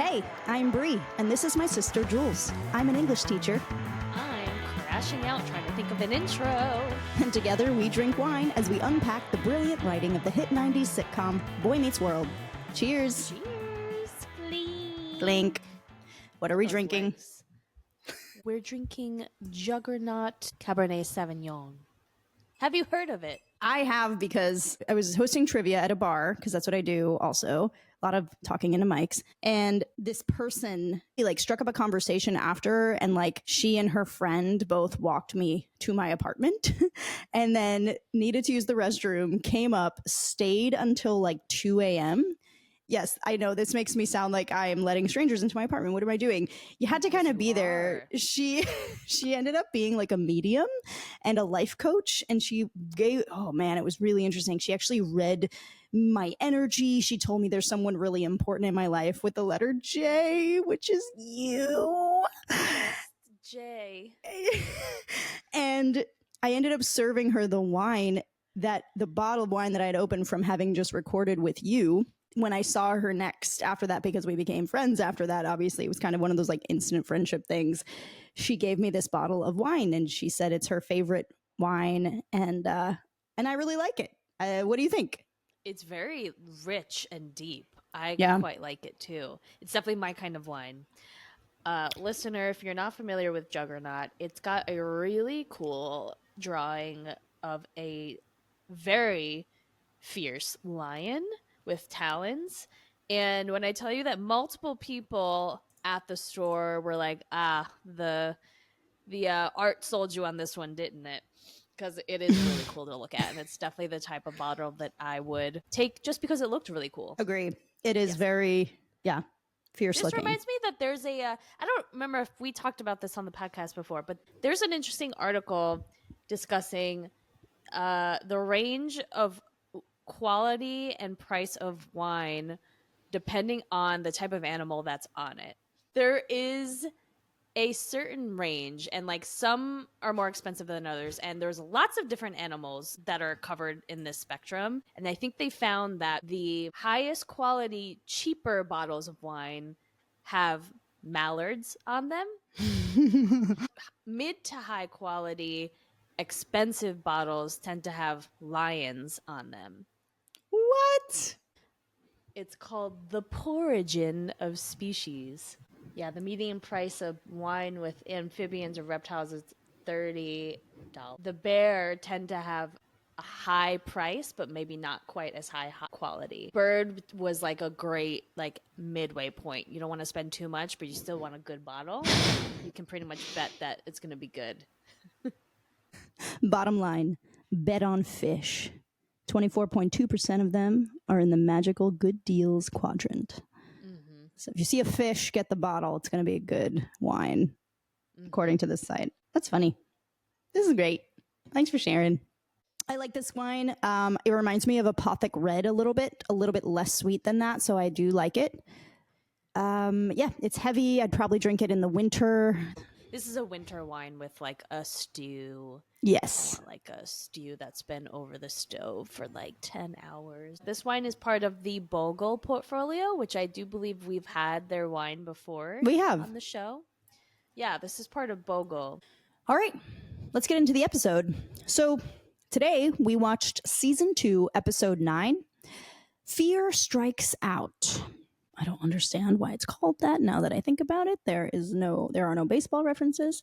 Hey, I'm Bree, and this is my sister Jules. I'm an English teacher. I'm crashing out trying to think of an intro. And together we drink wine as we unpack the brilliant writing of the hit 90s sitcom Boy Meets World. Cheers. Cheers. Blink. Blink. What are we drinking? Legs. We're drinking Juggernaut Cabernet Sauvignon. Have you heard of it? I have, because I was hosting trivia at a bar, because that's what I do also. A lot of talking into mics. And this person, he struck up a conversation after, and she and her friend both walked me to my apartment and then needed to use the restroom, came up, stayed until 2 a.m. Yes, I know this makes me sound like I am letting strangers into my apartment. What am I doing? You had to kind of be there. She ended up being a medium and a life coach. And she gave, oh man, it was really interesting. She actually read my energy. She told me there's someone really important in my life with the letter J, which is you. J. And I ended up serving her the wine, the bottle of wine that I had opened from having just recorded with you. When I saw her next after that, because we became friends after that, obviously it was kind of one of those instant friendship things. She gave me this bottle of wine and she said it's her favorite wine, and I really like it. What do you think? It's very rich and deep. I quite like it too. It's definitely my kind of wine. Listener, if you're not familiar with Juggernaut, it's got a really cool drawing of a very fierce lion with talons. And when I tell you that multiple people at the store were like, the art sold you on this one, didn't it? Because it is really cool to look at, and it's definitely the type of bottle that I would take just because it looked really cool. Agree. It is very fierce looking. This reminds me that there's I don't remember if we talked about this on the podcast before, but there's an interesting article discussing the range of quality and price of wine depending on the type of animal that's on it. There is a certain range, and some are more expensive than others, and there's lots of different animals that are covered in this spectrum. And I think they found that the highest quality, cheaper bottles of wine have mallards on them. Mid to high quality, expensive bottles tend to have lions on them. What? It's called the porigin of species. Yeah, the median price of wine with amphibians or reptiles is $30. The bear tend to have a high price, but maybe not quite as high quality. Bird was a great midway point. You don't want to spend too much, but you still want a good bottle. You can pretty much bet that it's going to be good. Bottom line, bet on fish. 24.2% of them are in the magical good deals quadrant. Mm-hmm. So if you see a fish, get the bottle. It's going to be a good wine, according to this site. That's funny. This is great. Thanks for sharing. I like this wine. It reminds me of Apothic Red a little bit less sweet than that. So I do like it. It's heavy. I'd probably drink it in the winter. This is a winter wine with a stew. Yes. A stew that's been over the stove for 10 hours. This wine is part of the Bogle portfolio, which I do believe we've had their wine before. We have. On the show. Yeah, this is part of Bogle. All right, let's get into the episode. So today we watched season 2, episode 9, Fear Strikes Out. I don't understand why it's called that now that I think about it. There are no baseball references.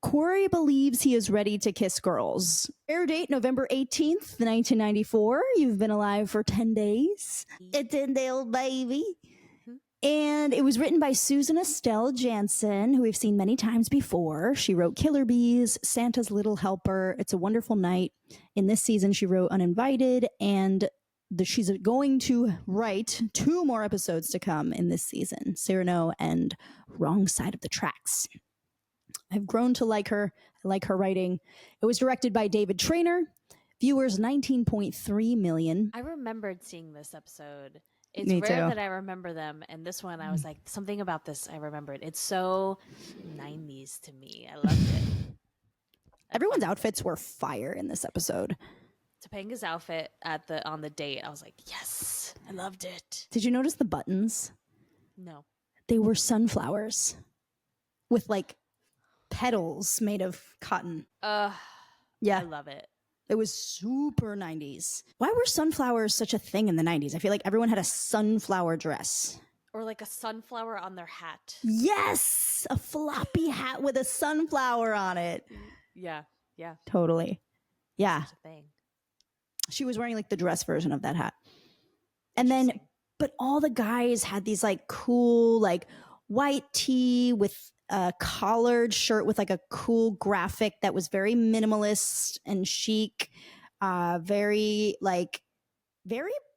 Cory believes he is ready to kiss girls. Air date November 18th, 1994. You've been alive for 10 days. A 10-day-old baby. And it was written by Susan Estelle Jansen, who we've seen many times before. She wrote Killer Bees, Santa's Little Helper, It's a Wonderful Night. In this season, she wrote Uninvited, and she's going to write 2 more episodes to come in this season, Cyrano and Wrong Side of the Tracks. I've grown to like her. I like her writing. It was directed by David Traynor. Viewers 19.3 million. I remembered seeing this episode. It's Me rare too. that I remember them. And this one, I was like, something about this I remembered. It's so 90s to me. I loved it. Everyone's outfits were fire in this episode. Topanga's outfit on the date, I was like, yes, I loved it. Did you notice the buttons? No. They were sunflowers with like petals made of cotton. Yeah. I love it. It was super 90s. Why were sunflowers such a thing in the 90s? I feel like everyone had a sunflower dress. Or like a sunflower on their hat. Yes! A floppy hat with a sunflower on it. Yeah. Yeah. Totally. Yeah. Such a thing. She was wearing like the dress version of that hat. And then, but all the guys had these like cool, like white tee with a collared shirt with like a cool graphic that was very minimalist and chic. Very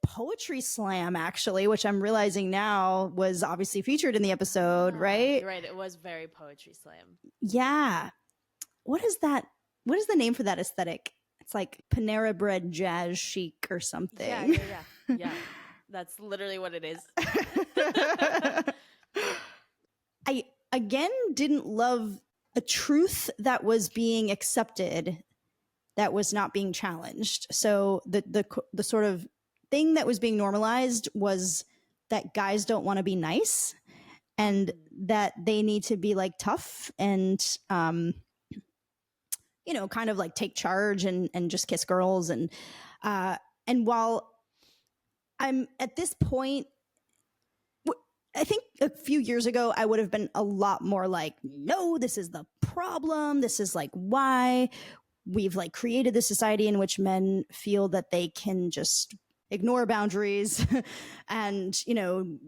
poetry slam, actually, which I'm realizing now was obviously featured in the episode, right? You're right. It was very poetry slam. Yeah. What is that? What is the name for that aesthetic? It's like Panera Bread jazz chic or something. Yeah. That's literally what it is. I, again, didn't love a truth that was being accepted that was not being challenged. So the sort of thing that was being normalized was that guys don't want to be nice and that they need to be like tough and kind of like take charge and just kiss girls and while I'm at this point, I think a few years ago I would have been a lot more like, no, this is the problem, this is like why we've like created this society in which men feel that they can just ignore boundaries and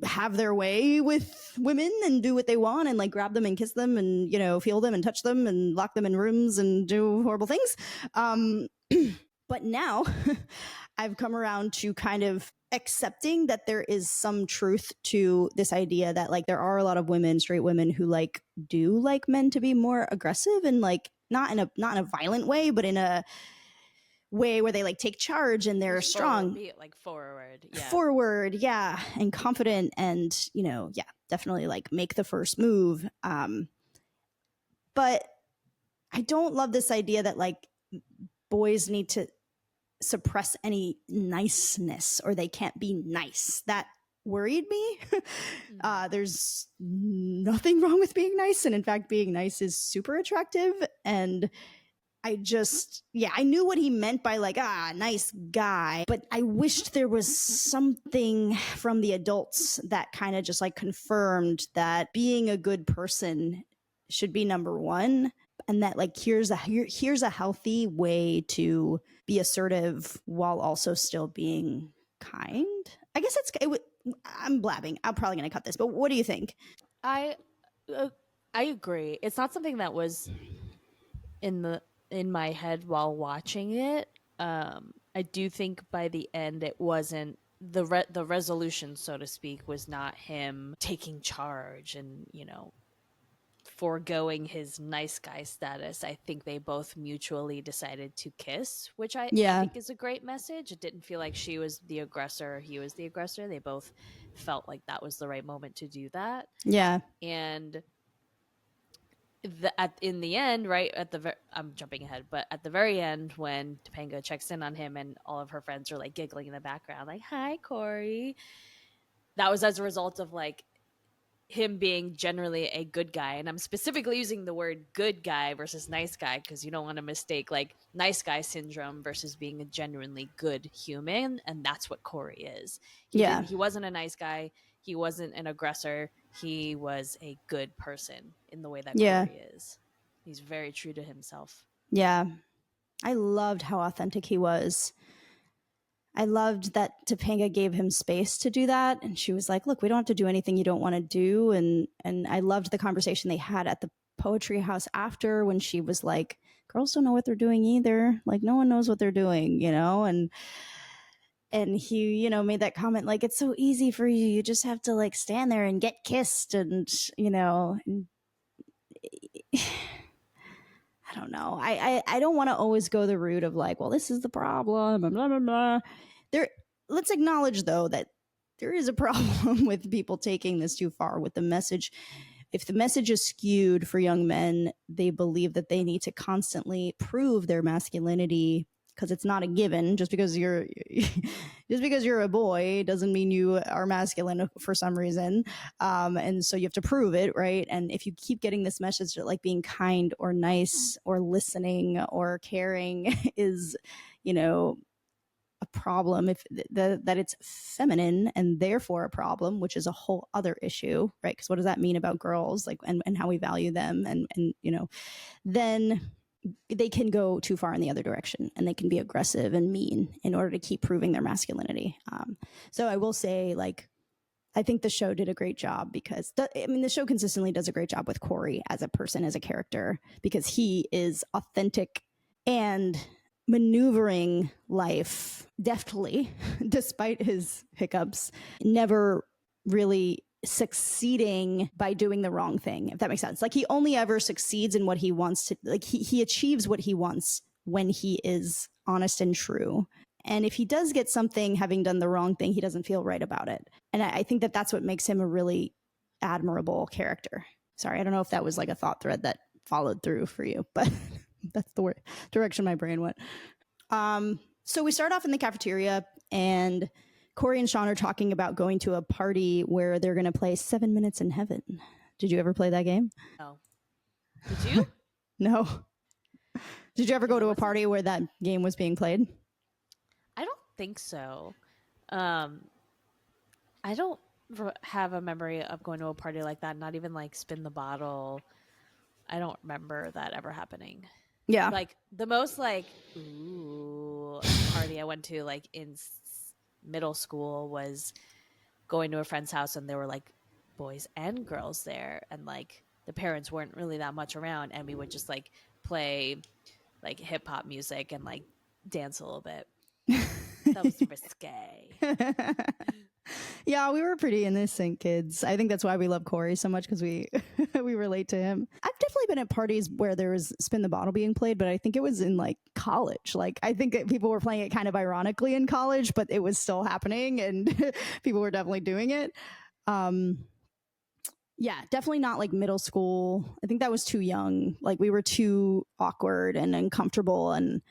have their way with women and do what they want and like grab them and kiss them and feel them and touch them and lock them in rooms and do horrible things. But now I've come around to kind of accepting that there is some truth to this idea that like there are a lot of women, straight women, who like do like men to be more aggressive and like not in a violent way, but in a way where they like take charge and they're strong. Be it like forward. Yeah. Forward, yeah, and confident and definitely like make the first move. But I don't love this idea that like boys need to suppress any niceness or they can't be nice. That worried me. There's nothing wrong with being nice, and in fact being nice is super attractive. And I knew what he meant by like nice guy, but I wished there was something from the adults that kind of just like confirmed that being a good person should be number one, and that like here's a healthy way to be assertive while also still being kind. I guess I'm blabbing. I'm probably going to cut this, but what do you think? I agree. It's not something that was in my head while watching it. I do think by the end it wasn't the resolution, so to speak, was not him taking charge and foregoing his nice guy status. I think they both mutually decided to kiss, which I think is a great message. It didn't feel like she was the aggressor, he was the aggressor. They both felt like that was the right moment to do that. Yeah. And in the end, right I'm jumping ahead, but at the very end, when Topanga checks in on him and all of her friends are like giggling in the background, like, "Hi, Cory," that was as a result of like him being generally a good guy. And I'm specifically using the word good guy versus nice guy because you don't want to mistake like nice guy syndrome versus being a genuinely good human. And that's what Cory is. He wasn't a nice guy. He wasn't an aggressor. He was a good person in the way that Cory is. He's very true to himself. Yeah. I loved how authentic he was. I loved that Topanga gave him space to do that. And she was like, look, we don't have to do anything you don't want to do. And I loved the conversation they had at the poetry house after, when she was like, girls don't know what they're doing either. Like, no one knows what they're doing, and he, made that comment like, it's so easy for you. You just have to like stand there and get kissed. And, I don't know. I don't want to always go the route of like, well, this is the problem and blah, blah, blah. Let's acknowledge, though, that there is a problem with people taking this too far with the message. If the message is skewed for young men, they believe that they need to constantly prove their masculinity because it's not a given. Just because you're a boy doesn't mean you are masculine for some reason, and so you have to prove it, right? And if you keep getting this message that like being kind or nice or listening or caring is, a problem, if that it's feminine and therefore a problem, which is a whole other issue, right? Because what does that mean about girls, like, and how we value them, and then they can go too far in the other direction, and they can be aggressive and mean in order to keep proving their masculinity. So I will say, like, I think the show did a great job because the show consistently does a great job with Cory as a person, as a character, because he is authentic and maneuvering life deftly despite his hiccups, never really succeeding by doing the wrong thing, if that makes sense. Like, he only ever succeeds in what he wants to, like, he achieves what he wants when he is honest and true. And if he does get something having done the wrong thing, he doesn't feel right about it. And I think that that's what makes him a really admirable character. Sorry, I don't know if that was like a thought thread that followed through for you, but that's the direction my brain went. So we start off in the cafeteria, and Cory and Shawn are talking about going to a party where they're going to play 7 Minutes in Heaven. Did you ever play that game? No. Did you? No. Did you ever go to a party where that game was being played? I don't think so. I don't have a memory of going to a party like that, not even like Spin the Bottle. I don't remember that ever happening. Yeah. Like the most like party I went to like in middle school was going to a friend's house, and there were like boys and girls there, and like the parents weren't really that much around, and we would just like play like hip hop music and like dance a little bit. That was risque. Yeah, we were pretty innocent kids. I think that's why we love Cory so much, because we relate to him. I've definitely been at parties where there was Spin the Bottle being played, but I think it was in like college. Like, I think that people were playing it kind of ironically in college, but it was still happening, and people were definitely doing it. Yeah, definitely not like middle school. I think that was too young. Like, we were too awkward and uncomfortable, and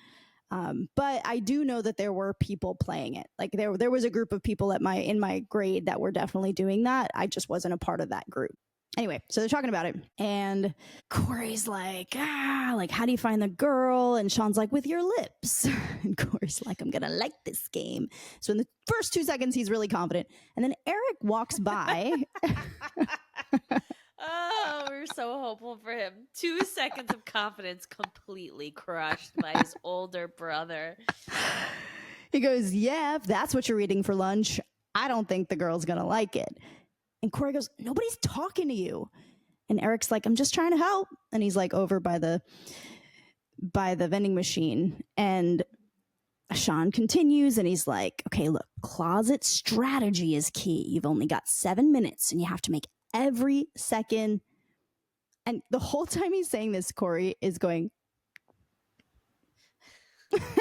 but I do know that there were people playing it. Like, there was a group of people in my grade that were definitely doing that. I just wasn't a part of that group. Anyway, so they're talking about it, and Cory's like, like, how do you find the girl? And Shawn's like, with your lips. And Cory's like, I'm gonna like this game. So in the first 2 seconds, he's really confident, and then Eric walks by. Oh, we were so hopeful for him. 2 seconds of confidence completely crushed by his older brother. He goes, yeah, if that's what you're eating for lunch, I don't think the girl's gonna like it. And Cory goes, nobody's talking to you. And Eric's like, I'm just trying to help. And he's like over by the vending machine. And Shawn continues, and he's like, okay, look, closet strategy is key. You've only got 7 minutes, and you have to make every second. And the whole time he's saying this, Cory is going,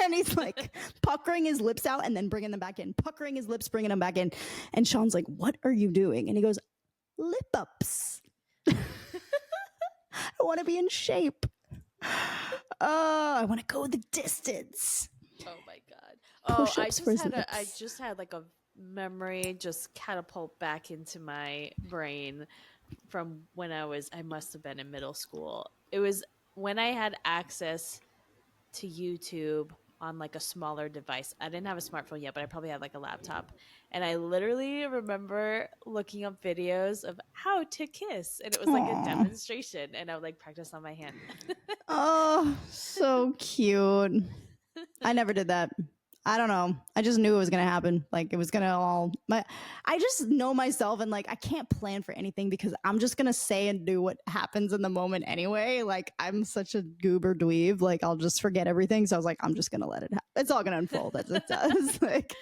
and he's like puckering his lips out and then bringing them back in, puckering his lips, bringing them back in. And Shawn's like, what are you doing? And he goes, lip ups. I want to be in shape. I want to go the distance. Oh my God. Oh, Push-ups I just had like a memory just catapult back into my brain from when I must have been in middle school. It was when I had access to YouTube on like a smaller device. I didn't have a smartphone yet, but I probably had like a laptop. And I literally remember looking up videos of how to kiss. And it was like a demonstration. And I would like practice on my hand. Oh, so cute. I never did that. I don't know. I just knew it was going to happen. Like, it was going to I just know myself, and like, I can't plan for anything because I'm just going to say and do what happens in the moment anyway. Like, I'm such a goober dweeb. Like, I'll just forget everything. So I was like, I'm just going to let it happen. It's all going to unfold as it does. Like,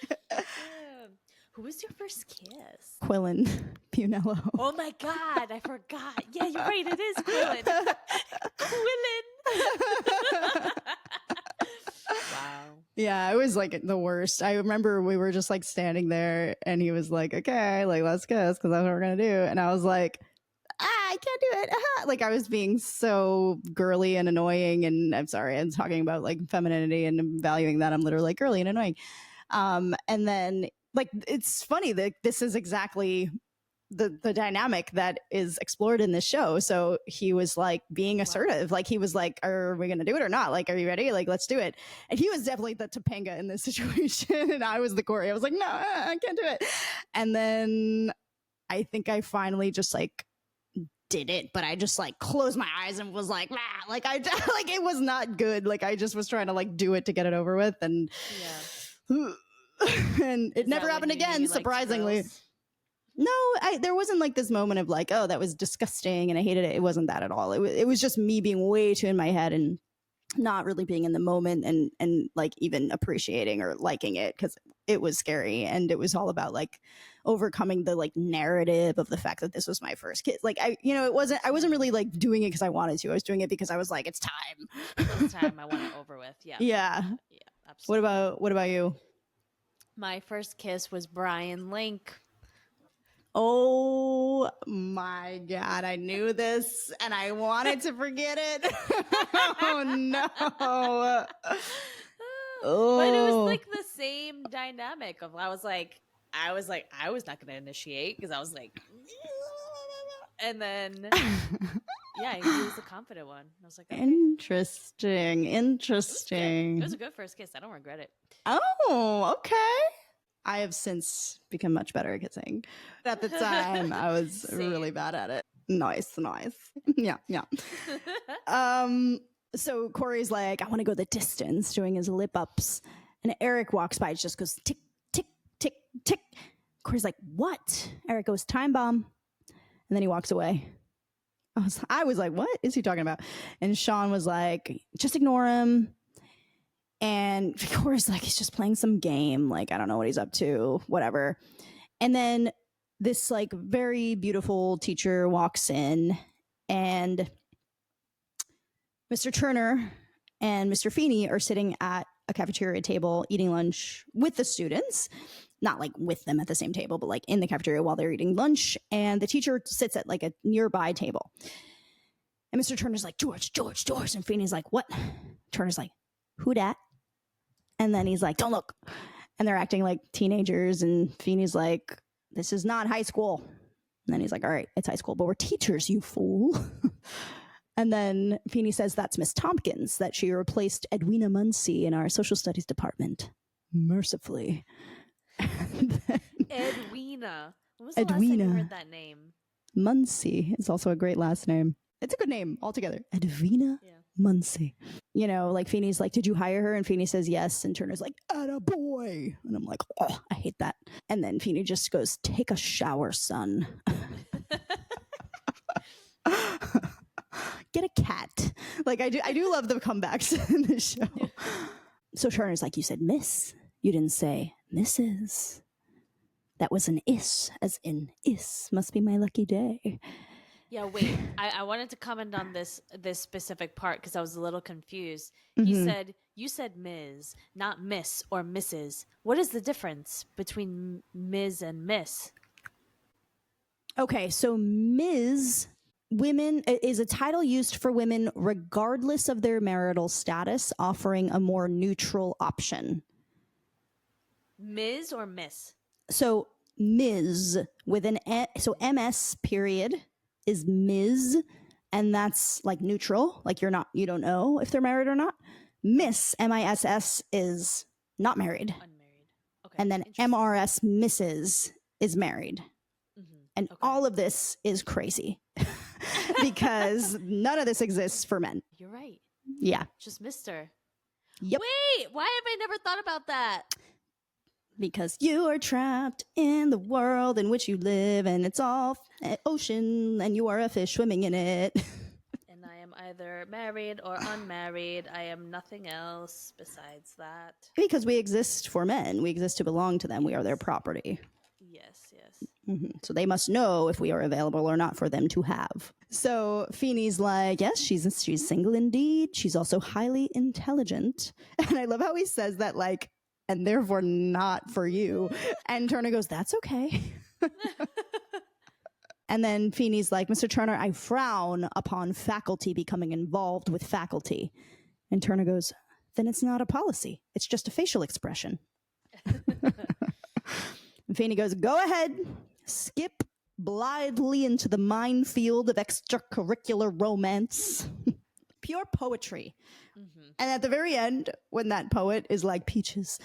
who was your first kiss? Quillen Punello. Oh my God, I forgot. Yeah, you're right. It is Quillen. Quillen. Wow. Yeah, it was like the worst. I remember we were just like standing there, and he was like, okay, like, let's kiss, because that's what we're going to do. And I was like, I can't do it. Like I was being so girly and annoying. And I'm sorry, I'm talking about like femininity and valuing that. I'm literally like girly and annoying. And then like it's funny that this is exactly the dynamic that is explored in this show. So he was like being assertive. Like he was like, are we gonna do it or not? Like, are you ready? Like, let's do it. And he was definitely the Topanga in this situation. And I was the Cory. I was like, no, I can't do it. And then I think I finally just like did it, but I just like closed my eyes and was like, ah, like I like it was not good. Like I just was trying to like do it to get it over with. And and it never happened again, surprisingly. Thrills? No, there wasn't like this moment of like, oh, that was disgusting and I hated it. It wasn't that at all. It was just me being way too in my head and not really being in the moment and like even appreciating or liking it because it was scary and it was all about like overcoming the like narrative of the fact that this was my first kid. Like I wasn't really like doing it because I wanted to. I was doing it because I was like, it's time. It's time. I want it over with. Yeah. Yeah. Absolutely. What about you? My first kiss was Brian Link. Oh my God, I knew this and I wanted to forget it. Oh no. Oh. But it was like the same dynamic of I was not going to initiate because I was like, and then yeah, he was the confident one. I was like, okay. Interesting. It was a good first kiss. I don't regret it. Oh, okay. I have since become much better at kissing. At the time, I was really bad at it. Nice. Yeah. So Cory's like, I want to go the distance, doing his lip ups. And Eric walks by, just goes tick, tick, tick, tick. Cory's like, what? Eric goes, time bomb. And then he walks away. I was like, what is he talking about? And Shawn was like, just ignore him. And Cory's like, he's just playing some game. Like, I don't know what he's up to, whatever. And then this like very beautiful teacher walks in and Mr. Turner and Mr. Feeney are sitting at a cafeteria table eating lunch with the students. Not like with them at the same table, but like in the cafeteria while they're eating lunch. And the teacher sits at like a nearby table. And Mr. Turner's like, George. And Feeney's like, what? Turner's like, who dat? And then he's like, don't look. And they're acting like teenagers. And Feeney's like, this is not high school. And then he's like, all right, it's high school, but we're teachers, you fool. And then Feeney says that's Miss Tompkins, that she replaced Edwina Muncie in our social studies department. Mercifully. Edwina. When was the last time you heard that name? Muncie is also a great last name. It's a good name altogether. Edwina Muncie. You know, like Feeney's like, did you hire her? And Feeney says yes. And Turner's like, attaboy. And I'm like, oh, I hate that. And then Feeney just goes, take a shower, son. Get a cat. Like I do love the comebacks in this show. So Turner's like, you said miss. You didn't say Mrs. That was an is, as in is must be my lucky day. Yeah, wait. I wanted to comment on this specific part because I was a little confused. Mm-hmm. You said Ms., not Miss or Mrs. What is the difference between Ms. and Miss? Okay, so Ms. Women is a title used for women regardless of their marital status, offering a more neutral option. Ms. or Miss? So Ms. with an so MS period is Ms. And that's like neutral, like you don't know if they're married or not. Miss, MISS, is not married. Unmarried. Okay. And then MRS, Mrs., is married. Mm-hmm. And all of this is crazy because none of this exists for men. You're right. Yeah. Just Mr. Yep. Wait, why have I never thought about that? Because you are trapped in the world in which you live, and it's all ocean, and you are a fish swimming in it. And I am either married or unmarried. I am nothing else besides that. Because we exist for men. We exist to belong to them. We are their property. Yes. Mm-hmm. So they must know if we are available or not for them to have. So Feeney's like, yes, she's single indeed. She's also highly intelligent. And I love how he says that, like, and therefore not for you. And Turner goes, that's okay. And then Feeney's like, Mr. Turner, I frown upon faculty becoming involved with faculty. And Turner goes, then it's not a policy. It's just a facial expression. And Feeney goes, go ahead, skip blithely into the minefield of extracurricular romance. Pure poetry. Mm-hmm. And at the very end, when that poet is like peaches,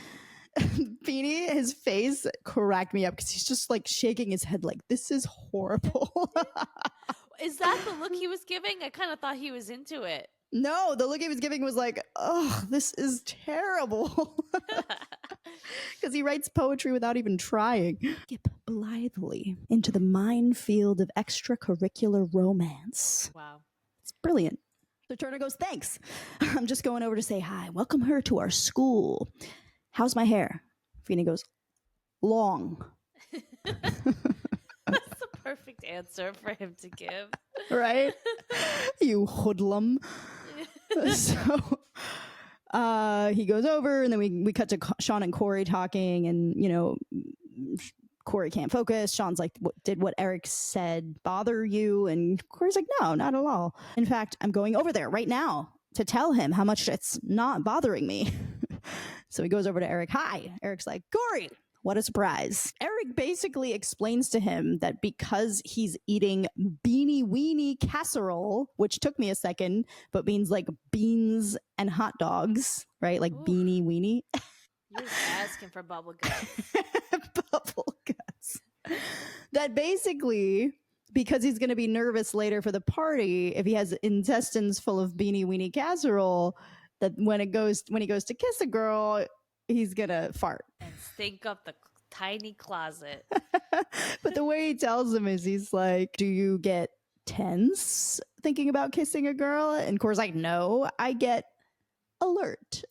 Feeney, his face cracked me up because he's just like shaking his head like, this is horrible. Is that the look he was giving? I kind of thought he was into it. No, the look he was giving was like, oh, this is terrible. Because he writes poetry without even trying. Skip blithely into the minefield of extracurricular romance. Wow. It's brilliant. So Turner goes, thanks. I'm just going over to say hi. Welcome her to our school. How's my hair? Feeney goes, long. That's the perfect answer for him to give. Right? You hoodlum. So he goes over, and then we cut to Shawn and Cory talking, and, you know, Cory can't focus. Shawn's like, did what Eric said bother you? And Cory's like, no, not at all. In fact, I'm going over there right now to tell him how much it's not bothering me. So he goes over to Eric. Hi. Eric's like, Cory, what a surprise. Eric basically explains to him that because he's eating beanie weenie casserole, which took me a second, but means like beans and hot dogs, right? Like, ooh, beanie weenie. You're just asking for bubble guts. Bubble guts. That basically, because he's going to be nervous later for the party, if he has intestines full of beanie weenie casserole, that when he goes to kiss a girl, he's going to fart. And stink up the tiny closet. But the way he tells him is he's like, do you get tense thinking about kissing a girl? And Cory's like, no, I get alert.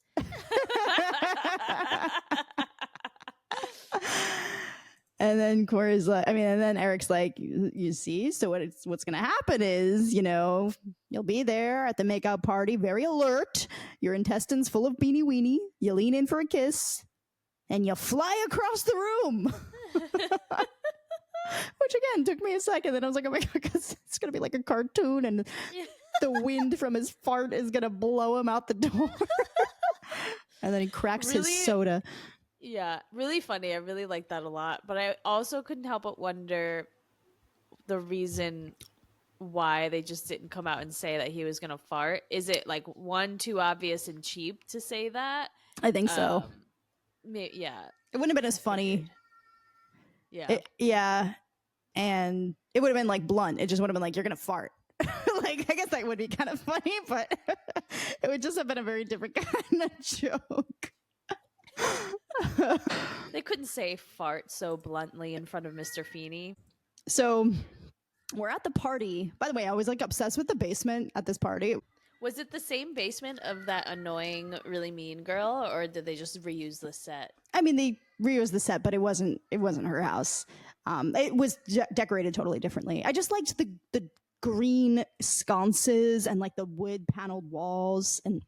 And then Cory's like, and then Eric's like, you see, so what's going to happen is, you know, you'll be there at the makeout party, very alert, your intestines full of beanie weenie, you lean in for a kiss, and you fly across the room. Which again, took me a second. Then I was like, oh my God, because it's going to be like a cartoon, and the wind from his fart is going to blow him out the door. And then he cracks his soda. Yeah, really funny. I really like that a lot. But I also couldn't help but wonder the reason why they just didn't come out and say that he was going to fart. Is it like one, too obvious and cheap to say that? I think so. Yeah. It wouldn't have been as funny. Yeah. Yeah. And it would have been like blunt. It just would have been like, you're going to fart. Like, I guess that would be kind of funny, but it would just have been a very different kind of joke. They couldn't say fart so bluntly in front of Mr. Feeney. So we're at the party. By the way, I was like obsessed with the basement at this party. Was it the same basement of that annoying, really mean girl, or did they just reuse the set? I mean, they reused the set, but it wasn't her house. It was decorated totally differently. I just liked the green sconces and like the wood paneled walls, and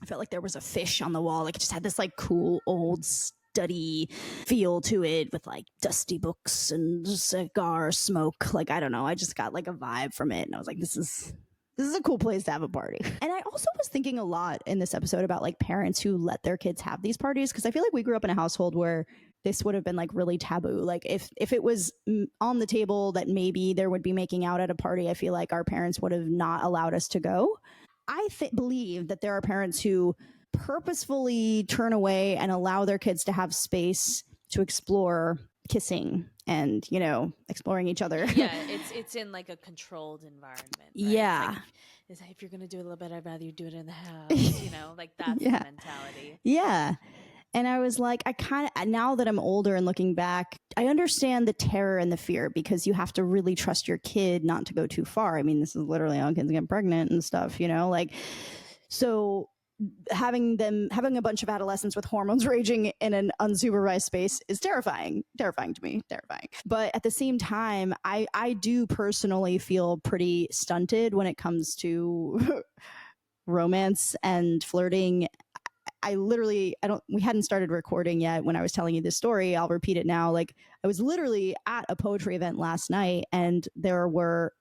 I felt like there was a fish on the wall. Like, it just had this like cool old study feel to it with like dusty books and cigar smoke. Like, I don't know. I just got like a vibe from it, and I was like, this is a cool place to have a party. And I also was thinking a lot in this episode about like parents who let their kids have these parties, because I feel like we grew up in a household where this would have been like really taboo. Like, if it was on the table that maybe there would be making out at a party, I feel like our parents would have not allowed us to go. I believe that there are parents who purposefully turn away and allow their kids to have space to explore kissing and, you know, exploring each other. Yeah, it's in like a controlled environment. Right? Yeah. It's like, if you're going to do a little bit, I'd rather you do it in the house, you know, like that's the mentality. Yeah. And I was like, now that I'm older and looking back, I understand the terror and the fear, because you have to really trust your kid not to go too far. I mean, this is literally how kids get pregnant and stuff, you know, like, so having a bunch of adolescents with hormones raging in an unsupervised space is terrifying to me. But at the same time, I do personally feel pretty stunted when it comes to romance and flirting I literally, we hadn't started recording yet when I was telling you this story. I'll repeat it now. Like, I was literally at a poetry event last night, and there were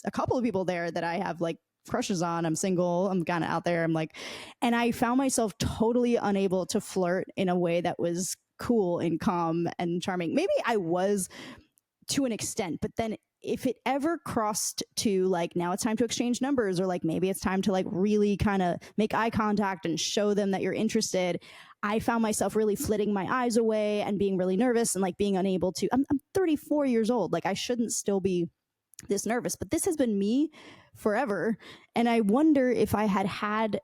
a couple of people there that I have like crushes on. I'm single. I'm kind of out there. I'm like, and I found myself totally unable to flirt in a way that was cool and calm and charming. Maybe I was to an extent, but then if it ever crossed to like, now it's time to exchange numbers, or like maybe it's time to like really kind of make eye contact and show them that you're interested, I found myself really flitting my eyes away and being really nervous and like being unable to. I'm 34 years old. Like, I shouldn't still be this nervous, but this has been me forever. And I wonder if I had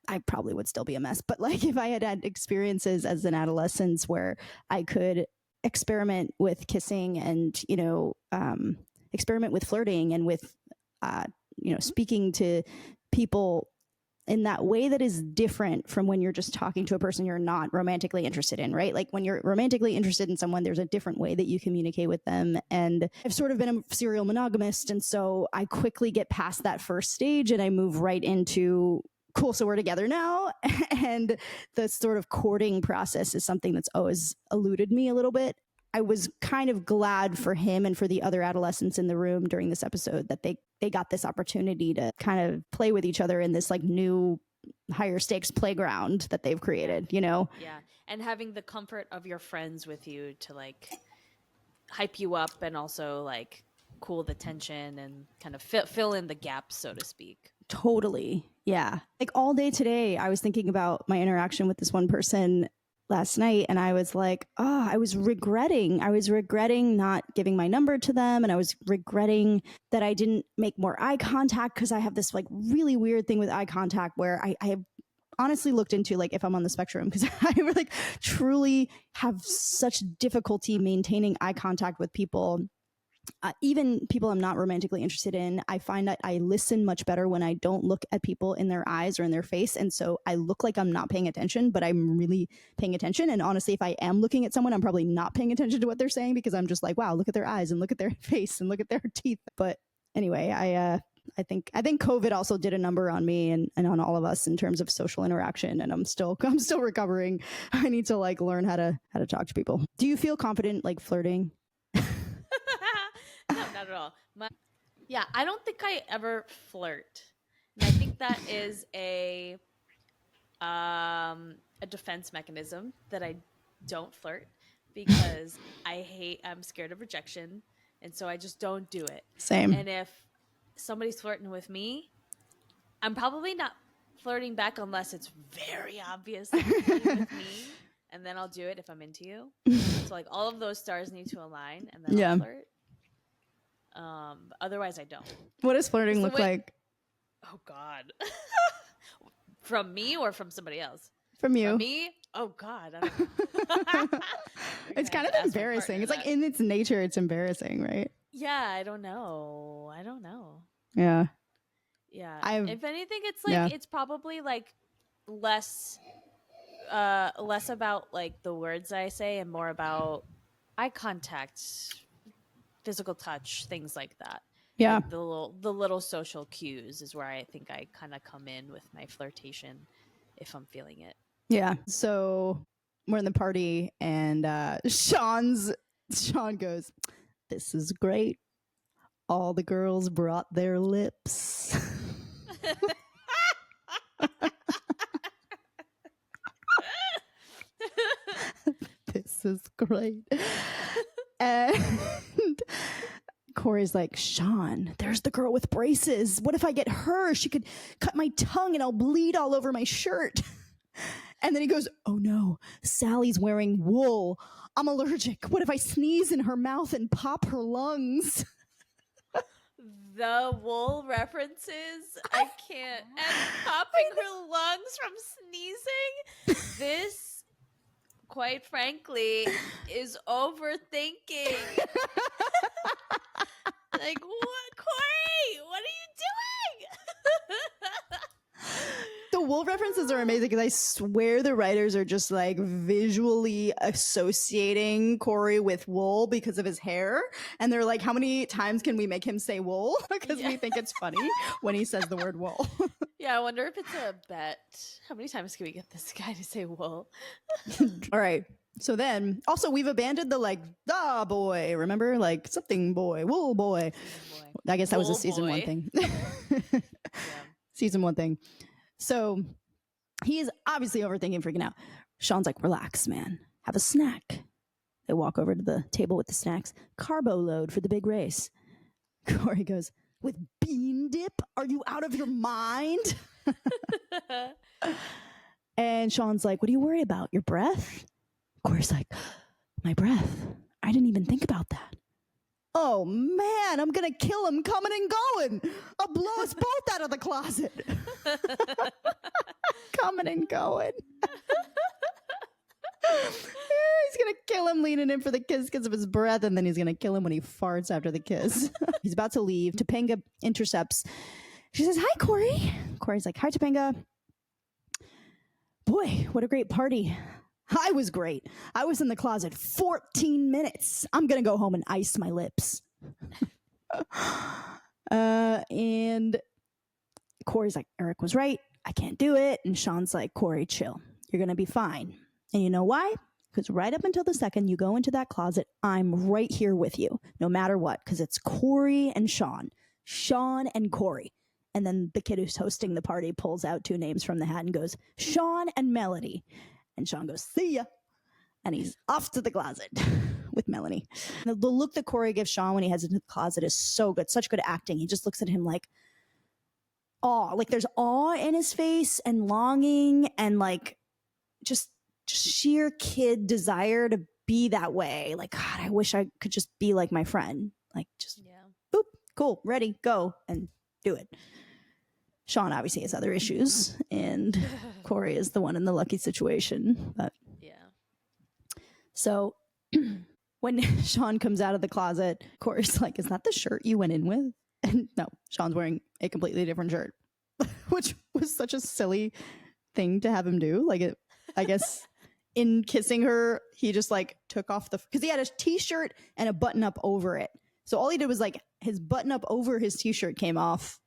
I probably would still be a mess, but like if I had experiences as an adolescent where I could experiment with kissing and, experiment with flirting and with, speaking to people in that way that is different from when you're just talking to a person you're not romantically interested in, right? Like, when you're romantically interested in someone, there's a different way that you communicate with them. And I've sort of been a serial monogamist. And so I quickly get past that first stage and I move right into, cool, so we're together now. And the sort of courting process is something that's always eluded me a little bit. I was kind of glad for him and for the other adolescents in the room during this episode that they got this opportunity to kind of play with each other in this like new higher stakes playground that they've created, Yeah. And having the comfort of your friends with you to like hype you up and also like cool the tension and kind of fill in the gaps, so to speak. Totally. Yeah. Like, all day today, I was thinking about my interaction with this one person last night, and I was like, I was regretting not giving my number to them, and I was regretting that I didn't make more eye contact, because I have this like really weird thing with eye contact where I have honestly looked into like if I'm on the spectrum, because I like truly have such difficulty maintaining eye contact with people. Even people I'm not romantically interested in, I find that I listen much better when I don't look at people in their eyes or in their face. And so I look like I'm not paying attention, but I'm really paying attention. And honestly, if I am looking at someone, I'm probably not paying attention to what they're saying, because I'm just like, wow, look at their eyes and look at their face and look at their teeth. But anyway, I think COVID also did a number on me and on all of us in terms of social interaction. And I'm still recovering. I need to like learn how to talk to people. Do you feel confident like flirting? No, not at all. I don't think I ever flirt. And I think that is a defense mechanism that I don't flirt, because I'm scared of rejection. And so I just don't do it. Same. And if somebody's flirting with me, I'm probably not flirting back unless it's very obvious that you're flirting with me. And then I'll do it if I'm into you. So like all of those stars need to align, and then I'll flirt. Otherwise I don't. What does flirting look like? Oh God. From me or from somebody else? From you. From me? Oh God. I don't know. It's kind of embarrassing. It's like in its nature, it's embarrassing, right? Yeah, I don't know. Yeah. Yeah. If anything, it's like it's probably like less about like the words I say and more about eye contact, physical touch, things like that. Yeah. Like the little social cues is where I think I kind of come in with my flirtation if I'm feeling it. Yeah. So we're in the party and Shawn goes, "This is great. All the girls brought their lips." This is great. And Cory's like, "Shawn, there's the girl with braces. What if I get her? She could cut my tongue and I'll bleed all over my shirt." And then he goes, "Oh no, Sally's wearing wool. I'm allergic. What if I sneeze in her mouth and pop her lungs?" The wool references, I can't. And popping her lungs from sneezing. This, quite frankly, is overthinking. Like, what, Cory? What are you doing? The wool references are amazing, because I swear the writers are just like visually associating Cory with wool because of his hair. And they're like, how many times can we make him say wool? Because we think it's funny when he says the word wool. Yeah, I wonder if it's a bet. How many times can we get this guy to say wool? All right. So then, also, we've abandoned the like, boy, remember? Like, something boy, wool boy. Season boy. I guess that was a Wool season one boy. thing. Yeah. Season one thing. So he is obviously overthinking, freaking out. Shawn's like, relax, man. Have a snack. They walk over to the table with the snacks. Carbo load for the big race. Cory goes, with bean dip? Are you out of your mind? And Shawn's like, what are you worried about? Your breath? Cory's like, my breath. I didn't even think about that. Oh man, I'm gonna kill him coming and going. I'll blow us both out of the closet. Coming and going. He's gonna kill him leaning in for the kiss because of his breath, and then he's gonna kill him when he farts after the kiss. He's about to leave. Topanga intercepts. She says, hi, Cory. Cory's like, hi, Topanga. Boy, what a great party. I was great. I was in the closet 14 minutes. I'm going to go home and ice my lips. And Cory's like, Eric was right. I can't do it. And Shawn's like, Cory, chill. You're going to be fine. And you know why? Because right up until the second you go into that closet, I'm right here with you, no matter what, because it's Cory and Shawn. Shawn and Cory. And then the kid who's hosting the party pulls out 2 names from the hat and goes, Shawn and Melody. And Shawn goes, see ya. And he's off to the closet with Melanie. The look that Cory gives Shawn when he heads into the closet is so good. Such good acting. He just looks at him like awe. Like there's awe in his face and longing and like just sheer kid desire to be that way. Like, God, I wish I could just be like my friend. Like just, boop, cool, ready, go, and do it. Shawn obviously has other issues, and Cory is the one in the lucky situation. But yeah. So when Shawn comes out of the closet, Cory's like, is that the shirt you went in with? And no, Shawn's wearing a completely different shirt, which was such a silly thing to have him do. Like, it, I guess in kissing her, he just like took off because he had a t-shirt and a button up over it. So all he did was like his button up over his t-shirt came off.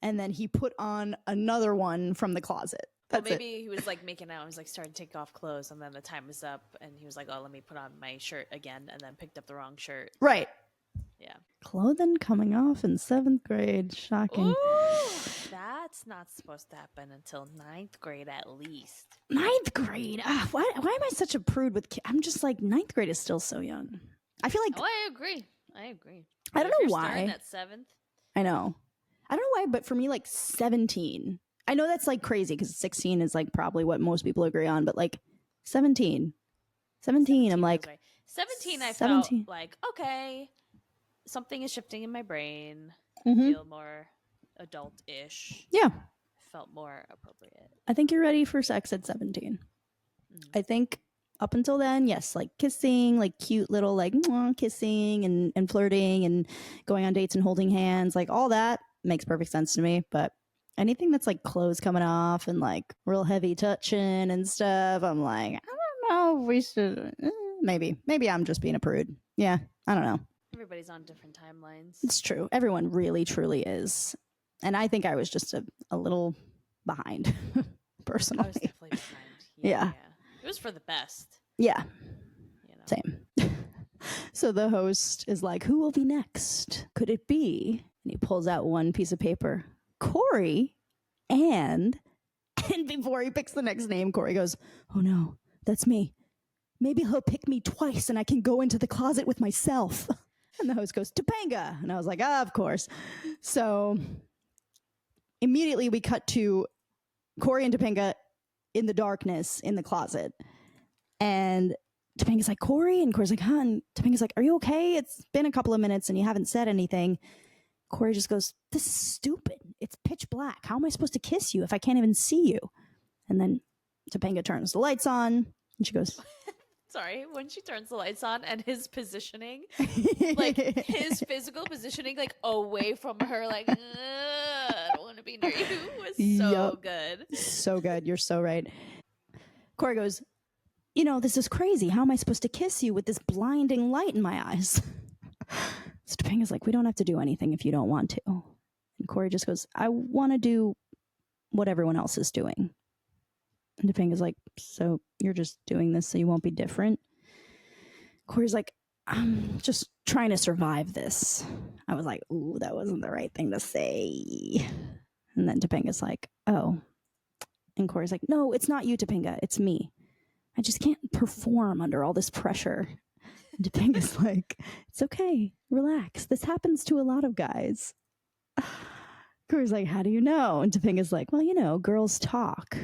And then he put on another one from the closet. Well, maybe he was like making out. He was like starting to take off clothes, and then the time was up, and he was like, "Oh, let me put on my shirt again," and then picked up the wrong shirt. Right. Yeah. Clothing coming off in 7th grade. Shocking. Ooh, that's not supposed to happen until 9th grade at least. 9th grade. Why am I such a prude with kids? I'm just like 9th grade is still so young. I feel like. Oh, I agree. I don't know why. Starting at 7th. I know. I don't know why, but for me, like 17. I know that's like crazy because 16 is like probably what most people agree on, but like 17, I'm like, right. 17, I 17. felt like, okay, something is shifting in my brain. Mm-hmm. I feel more adult-ish. Yeah. Felt more appropriate. I think you're ready for sex at 17. I think up until then, yes, like kissing, like cute little like kissing and flirting and going on dates and holding hands, like all that makes perfect sense to me. But anything that's like clothes coming off and like real heavy touching and stuff, I'm like, I don't know if we should. Maybe I'm just being a prude. Yeah, I don't know. Everybody's on different timelines. It's true. Everyone really, truly is. And I think I was just a little behind, personally. I was definitely behind. Yeah. It was for the best. Yeah. You know? Same. So the host is like, who will be next? Could it be? And he pulls out one piece of paper. Cory and before he picks the next name, Cory goes, oh no, that's me. Maybe he'll pick me twice and I can go into the closet with myself. And the host goes, Topanga. And I was like, of course. So immediately we cut to Cory and Topanga in the darkness in the closet. And Topanga's like, Cory? And Cory's like, huh? And Topanga's like, are you okay? It's been a couple of minutes and you haven't said anything. Cory just goes, this is stupid. It's pitch black. How am I supposed to kiss you if I can't even see you? And then Topanga turns the lights on and she goes, sorry, when she turns the lights on and his positioning, like his physical positioning, like away from her, like, I don't want to be near you, was so good. So good. You're so right. Cory goes, you know, this is crazy. How am I supposed to kiss you with this blinding light in my eyes? So Topanga's like, we don't have to do anything if you don't want to. And Cory just goes, I want to do what everyone else is doing. And Topanga's like, so you're just doing this so you won't be different? Cory's like, I'm just trying to survive this. I was like, ooh, that wasn't the right thing to say. And then Topanga's like, oh. And Cory's like, no, it's not you, Topanga. It's me. I just can't perform under all this pressure. And Topanga's like, it's okay. Relax. This happens to a lot of guys. Cory's like, how do you know? And Topanga's like, well, you know, girls talk.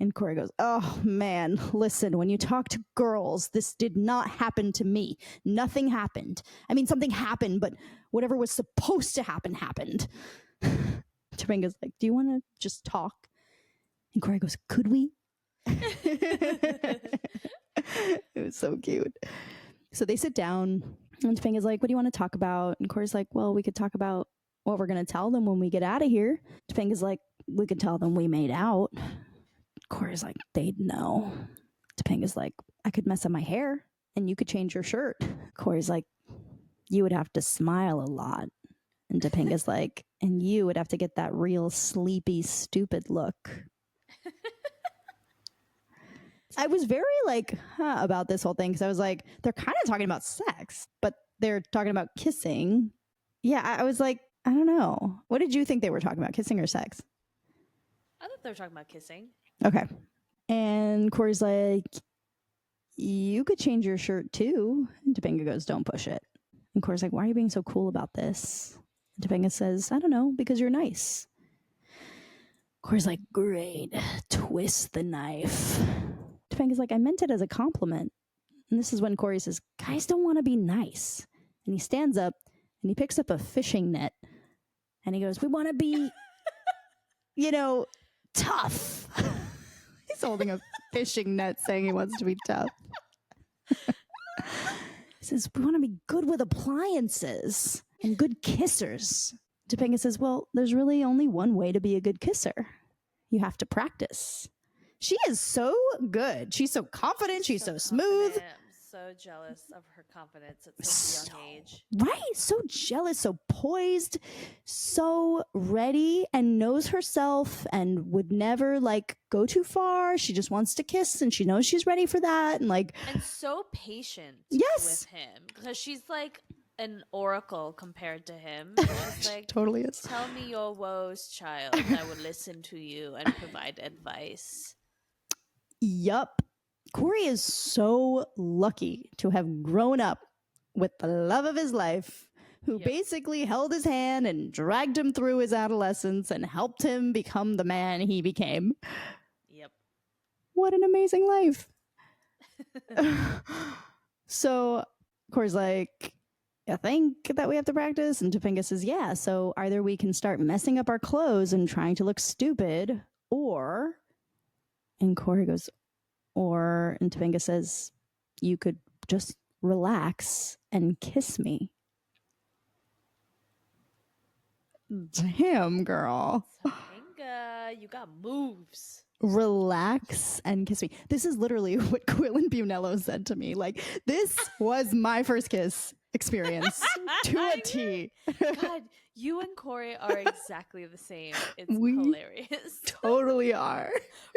And Cory goes, oh, man, listen, when you talk to girls, this did not happen to me. Nothing happened. I mean, something happened, but whatever was supposed to happen happened. Topanga's like, do you want to just talk? And Cory goes, could we? It was so cute. So they sit down, and Topanga's like, what do you want to talk about? And Cory's like, well, we could talk about what we're going to tell them when we get out of here. Topanga's like, we could tell them we made out. Cory's like, they'd know. Topanga's like, I could mess up my hair and you could change your shirt. Cory's like, you would have to smile a lot. And Topanga's like, and you would have to get that real sleepy, stupid look. I was very like, about this whole thing because I was like, they're kind of talking about sex, but they're talking about kissing. Yeah, I was like, I don't know. What did you think they were talking about, kissing or sex? I thought they were talking about kissing. Okay. And Cory's like, you could change your shirt too. And Topanga goes, don't push it. And Cory's like, why are you being so cool about this? And Topanga says, I don't know, because you're nice. Cory's like, great. Twist the knife. Topanga's like, I meant it as a compliment. And this is when Cory says, guys don't want to be nice. And he stands up and he picks up a fishing net. And he goes, we want to be, you know, tough. He's holding a fishing net saying he wants to be tough. He says, we want to be good with appliances and good kissers. Topanga says, well, there's really only one way to be a good kisser. You have to practice. She is so good. She's so confident. She's so smooth. I'm so jealous of her confidence at such a young age. Right? So jealous, so poised, so ready, and knows herself and would never like go too far. She just wants to kiss and she knows she's ready for that. And so patient yes, with him because she's like an oracle compared to him. She's like, totally is. Tell me your woes, child. I will listen to you and provide advice. Yup. Cory is so lucky to have grown up with the love of his life, who basically held his hand and dragged him through his adolescence and helped him become the man he became. Yep. What an amazing life. So Cory's like, I think that we have to practice. And Topanga says, yeah. So either we can start messing up our clothes and trying to look stupid, or, and Cory goes, and Topanga says, you could just relax and kiss me. Damn, girl. Topanga, you got moves. Relax and kiss me. This is literally what Quillen Bunello said to me. Like, this was my first kiss experience to a T. God, you and Cory are exactly the same. It's hilarious. Totally are.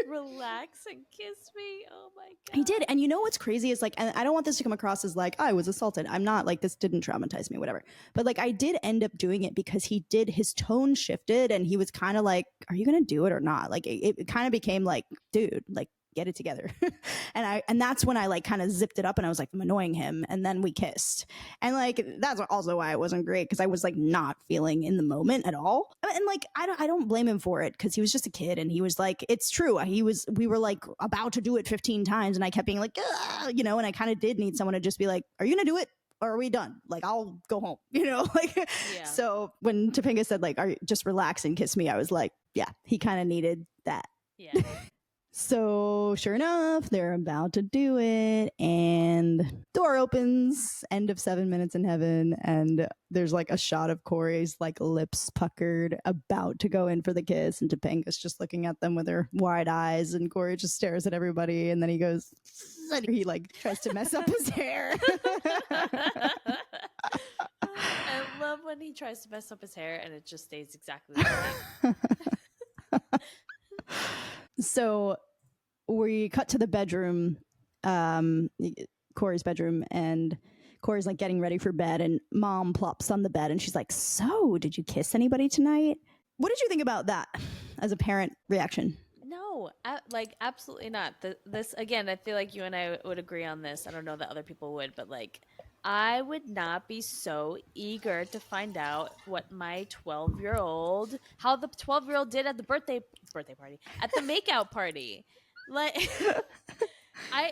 Relax and kiss me. Oh my God. He did. And you know what's crazy is like, and I don't want this to come across as like, I was assaulted. I'm not, like, this didn't traumatize me, whatever. But like, I did end up doing it because his tone shifted and he was kind of like, are you going to do it or not? Like, it kind of became like, dude, like, get it together. and that's when I like kind of zipped it up and I was like, I'm annoying him. And then we kissed. And like, that's also why it wasn't great, because I was like not feeling in the moment at all. And like, I don't blame him for it, because he was just a kid and he was like, it's true. We were like about to do it 15 times and I kept being like, you know, and I kind of did need someone to just be like, are you going to do it? Or are we done? Like, I'll go home, you know? Like, yeah. So when Topanga said like, just relax and kiss me, I was like, yeah, he kind of needed that. Yeah. So sure enough, they're about to do it and door opens, end of 7 Minutes in Heaven. And there's like a shot of Cory's like lips puckered, about to go in for the kiss. And Topanga's just looking at them with her wide eyes. And Cory just stares at everybody. And then he goes, and he like tries to mess up his hair. I love when he tries to mess up his hair and it just stays exactly the same. So we cut to the bedroom, Cory's bedroom, and Cory's like getting ready for bed, and Mom plops on the bed, and she's like, "So, did you kiss anybody tonight?" What did you think about that as a parent reaction? No, like absolutely not. This again, I feel like you and I would agree on this. I don't know that other people would, but like I would not be so eager to find out what my 12-year-old, how the 12-year-old did at the birthday party, at the makeout party. Like I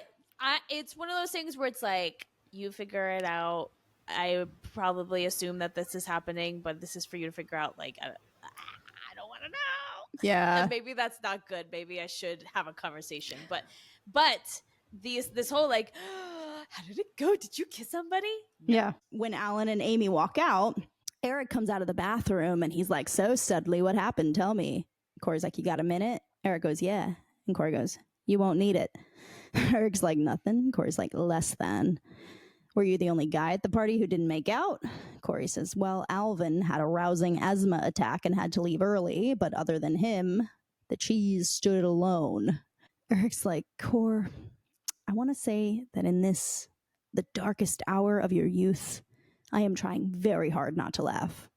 it's one of those things where it's like you figure it out. I would probably assume that this is happening, but this is for you to figure out. Like I don't want to know. Yeah. And maybe that's not good. Maybe I should have a conversation. But this whole like, how did it go? Did you kiss somebody? No. Yeah. When Alan and Amy walk out, Eric comes out of the bathroom and he's like, "So, Studley, what happened? Tell me." Cory's like, "You got a minute?" Eric goes, "Yeah." And Cory goes, "You won't need it." Eric's like, "Nothing." Cory's like, "Less than." "Were you the only guy at the party who didn't make out?" Cory says, "Well, Alvin had a rousing asthma attack and had to leave early, but other than him, the cheese stood alone." Eric's like, "Cor, I want to say that in this, the darkest hour of your youth, I am trying very hard not to laugh."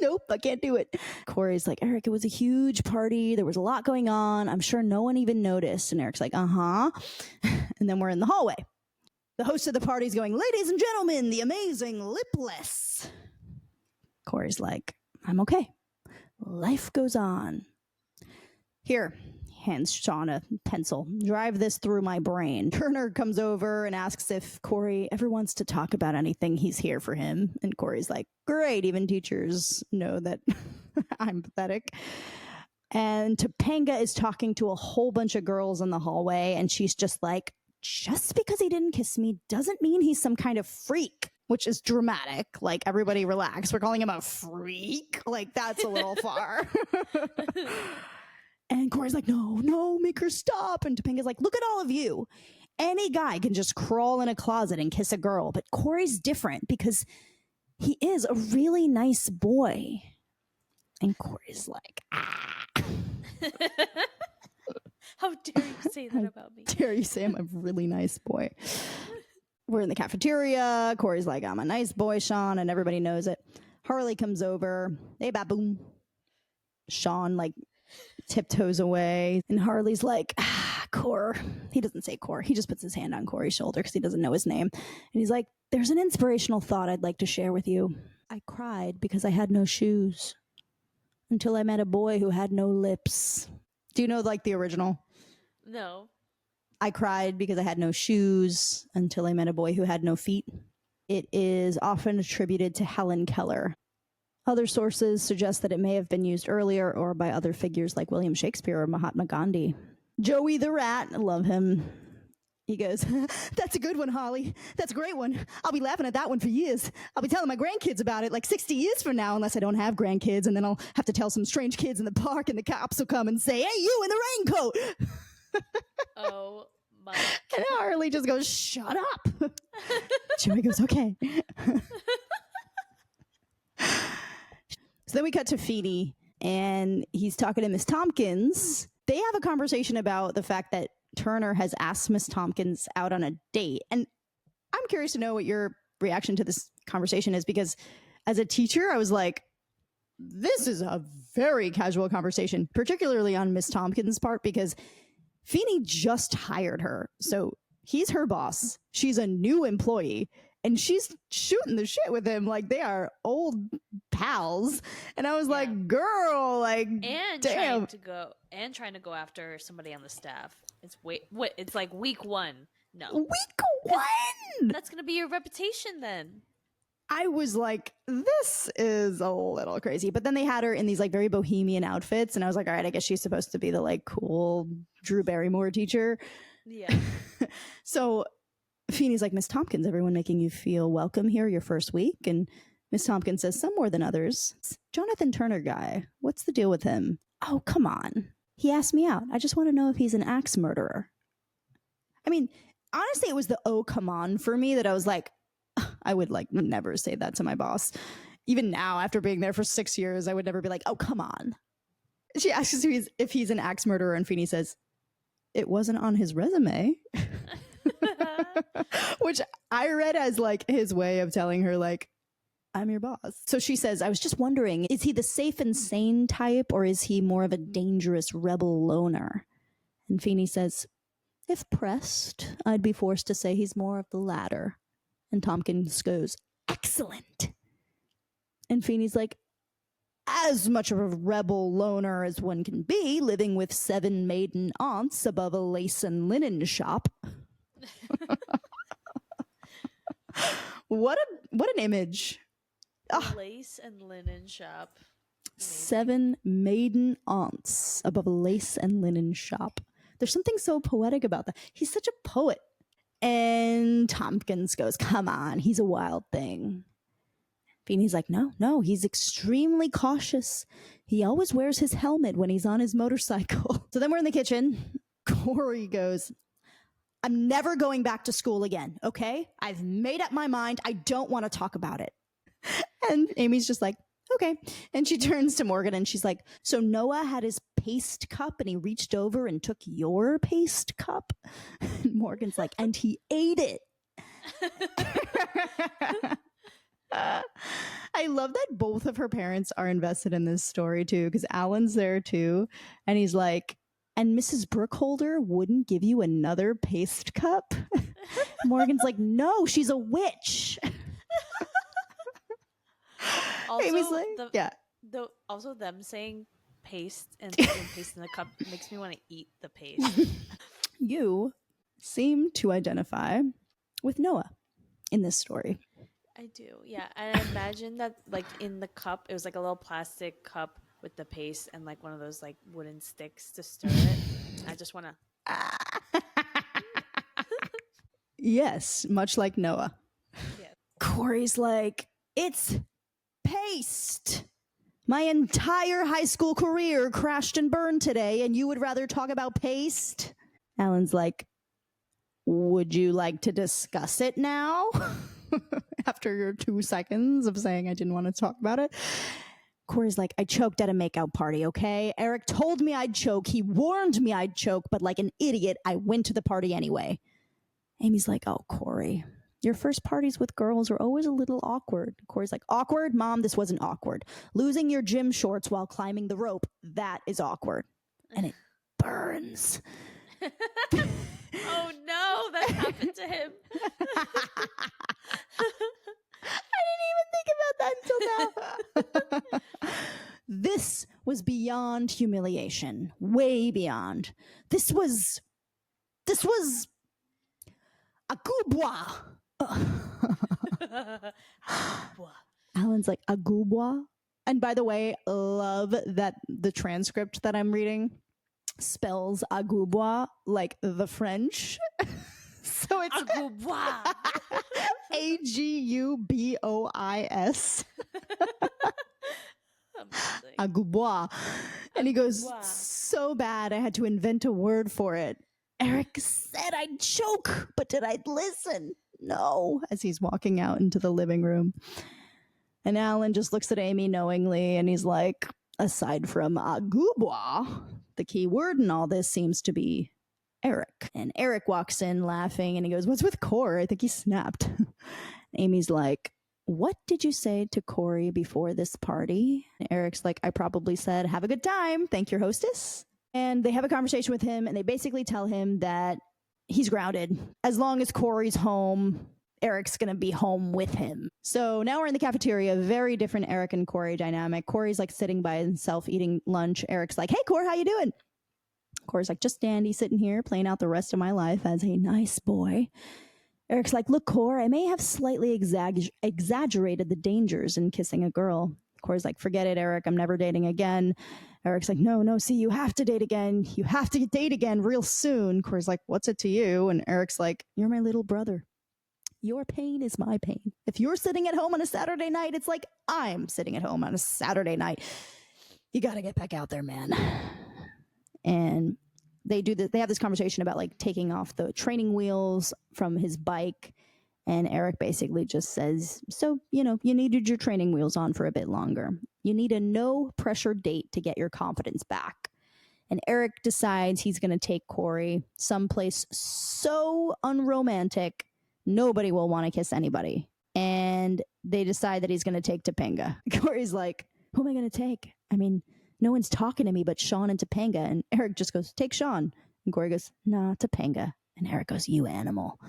Nope, I can't do it. Cory's like, "Eric, it was a huge party. There was a lot going on. I'm sure no one even noticed." And Eric's like, "Uh-huh." And then we're in the hallway. The host of the party's going, "Ladies and gentlemen, the amazing Lipless." Cory's like, "I'm okay. Life goes on. Here," hands Shawn a pencil. "Drive this through my brain." Turner comes over and asks if Cory ever wants to talk about anything. He's here for him. And Cory's like, "Great, even teachers know that I'm pathetic." And Topanga is talking to a whole bunch of girls in the hallway, and she's just like, "Just because he didn't kiss me doesn't mean he's some kind of freak," which is dramatic. Like, everybody relax. We're calling him a freak? Like, that's a little far. And Cory's like, no, make her stop. And Topanga's like, "Look at all of you. Any guy can just crawl in a closet and kiss a girl. But Cory's different because he is a really nice boy." And Cory's like, "Ah." How dare you say that about me? Dare you say I'm a really nice boy? We're in the cafeteria. Cory's like, "I'm a nice boy, Shawn," and everybody knows it. Harley comes over. "Hey, baboom." Shawn, like, tiptoes away. And Harley's like, "Cor." He doesn't say Cor. He just puts his hand on Cory's shoulder because he doesn't know his name. And he's like, "There's an inspirational thought I'd like to share with you. I cried because I had no shoes until I met a boy who had no lips." Do you know, like, the original? No. "I cried because I had no shoes until I met a boy who had no feet." It is often attributed to Helen Keller. Other sources suggest that it may have been used earlier or by other figures like William Shakespeare or Mahatma Gandhi. Joey the Rat, I love him. He goes, "That's a good one, Holly. That's a great one. I'll be laughing at that one for years. I'll be telling my grandkids about it like 60 years from now, unless I don't have grandkids, and then I'll have to tell some strange kids in the park, and the cops will come and say, 'Hey, you in the raincoat.'" Oh my. And Harley just goes, "Shut up." Joey goes, "Okay." So then we cut to Feeny, and he's talking to Miss Tompkins. They have a conversation about the fact that Turner has asked Miss Tompkins out on a date. And I'm curious to know what your reaction to this conversation is, because as a teacher, I was like, this is a very casual conversation, particularly on Miss Tompkins' part, because Feeny just hired her. So he's her boss. She's a new employee. And she's shooting the shit with him like they are old pals. And I was like, girl, like, and damn. trying to go after somebody on the staff. It's like week one. No. Week one? That's gonna be your reputation then. I was like, this is a little crazy. But then they had her in these like very bohemian outfits, and I was like, all right, I guess she's supposed to be the like cool Drew Barrymore teacher. Yeah. So Feeny's like, "Miss Tompkins, everyone making you feel welcome here your first week?" And Miss Tompkins says, "Some more than others. Jonathan Turner guy, what's the deal with him?" "Oh, come on. He asked me out. I just want to know if he's an axe murderer." I mean, honestly, it was the "oh, come on" for me that I was like, I would like never say that to my boss. Even now, after being there for 6 years, I would never be like, oh, come on. She asks if he's an axe murderer, and Feeney says, it wasn't on his resume. Which I read as like his way of telling her, like, I'm your boss. So she says, I was just wondering, is he the safe and sane type, or is he more of a dangerous rebel loner? And Feeney says, if pressed, I'd be forced to say he's more of the latter. And Tompkins goes, excellent. And Feeney's like, as much of a rebel loner as one can be, living with 7 maiden aunts above a lace and linen shop. What an image. Lace and linen shop. Amazing. 7 maiden aunts above a lace and linen shop. There's something so poetic about that. He's such a poet. And Tompkins goes, come on, he's a wild thing. Feeney's like, no, he's extremely cautious. He always wears his helmet when he's on his motorcycle. So then we're in the kitchen. Cory goes, I'm never going back to school again, okay? I've made up my mind. I don't want to talk about it. And Amy's just like, okay. And she turns to Morgan and she's like, so Noah had his paste cup and he reached over and took your paste cup? And Morgan's like, and he ate it. I love that both of her parents are invested in this story too, because Alan's there too, and he's like, and Mrs. Brookholder wouldn't give you another paste cup? Morgan's like, no, she's a witch. Also, Amy's like, yeah. Also, them saying paste and putting paste in the cup makes me want to eat the paste. You seem to identify with Noah in this story. I do, yeah. And I imagine that, like, in the cup, it was like a little plastic cup with the paste and like one of those like wooden sticks to stir it. I just want to. Yes, much like Noah. Yeah. Cory's like, it's paste. My entire high school career crashed and burned today, and you would rather talk about paste? Alan's like, would you like to discuss it now? After your 2 seconds of saying I didn't want to talk about it. Cory's like, I choked at a makeout party, okay? Eric told me I'd choke. He warned me I'd choke, but like an idiot, I went to the party anyway. Amy's like, oh, Cory, your first parties with girls are always a little awkward. Cory's like, awkward? Mom, this wasn't awkward. Losing your gym shorts while climbing the rope, that is awkward. And it burns. Oh no, that happened to him. I didn't even think about that until now. This was beyond humiliation. Way beyond. This was a goubwa. Alan's like, a goubwa? And by the way, love that the transcript that I'm reading spells agoubois like the French. So it's Agoubois. Agoubois. Agoubois. And he goes, so bad I had to invent a word for it. Eric said I'd choke, but did I listen? No, as he's walking out into the living room. And Alan just looks at Amy knowingly and he's like, aside from agoubois, the key word in all this seems to be Eric. And Eric walks in laughing and he goes, what's with Cory? I think he snapped. Amy's like, what did you say to Cory before this party? And Eric's like, I probably said, have a good time. Thank your hostess. And they have a conversation with him and they basically tell him that he's grounded. As long as Cory's home, Eric's going to be home with him. So now we're in the cafeteria, very different Eric and Cory dynamic. Cory's like sitting by himself eating lunch. Eric's like, hey, Cory, how you doing? Cory's like, just dandy, sitting here playing out the rest of my life as a nice boy. Eric's like, look, Cory, I may have slightly exaggerated the dangers in kissing a girl. Cory's like, forget it, Eric. I'm never dating again. Eric's like, no, see, you have to date again. You have to date again real soon. Cory's like, what's it to you? And Eric's like, you're my little brother. Your pain is my pain. If you're sitting at home on a Saturday night, it's like I'm sitting at home on a Saturday night. You got to get back out there, man. And they have this conversation about like taking off the training wheels from his bike. And Eric basically just says, so, you needed your training wheels on for a bit longer. You need a no pressure date to get your confidence back. And Eric decides he's going to take Cory someplace so unromantic, nobody will want to kiss anybody. And they decide that he's going to take Topanga. Cory's like, who am I going to take? I mean, no one's talking to me but Shawn and Topanga. And Eric just goes, take Shawn. And Cory goes, nah, Topanga. And Eric goes, you animal.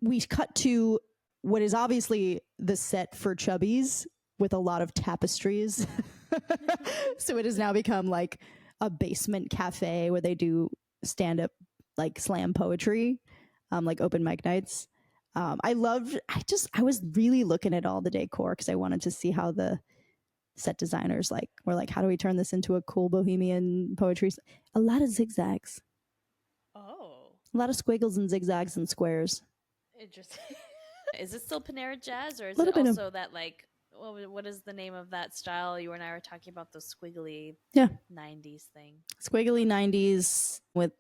We cut to what is obviously the set for Chubby's with a lot of tapestries. So it has now become like a basement cafe where they do stand-up like slam poetry, like open mic nights. I was really looking at all the decor because I wanted to see how the set designers were like, how do we turn this into a cool bohemian poetry? A lot of zigzags. Oh. A lot of squiggles and zigzags and squares. Interesting. Is it still Panera Jazz, or is Little it bit also that like what is the name of that style? You and I were talking about the squiggly 90s thing. Squiggly 90s with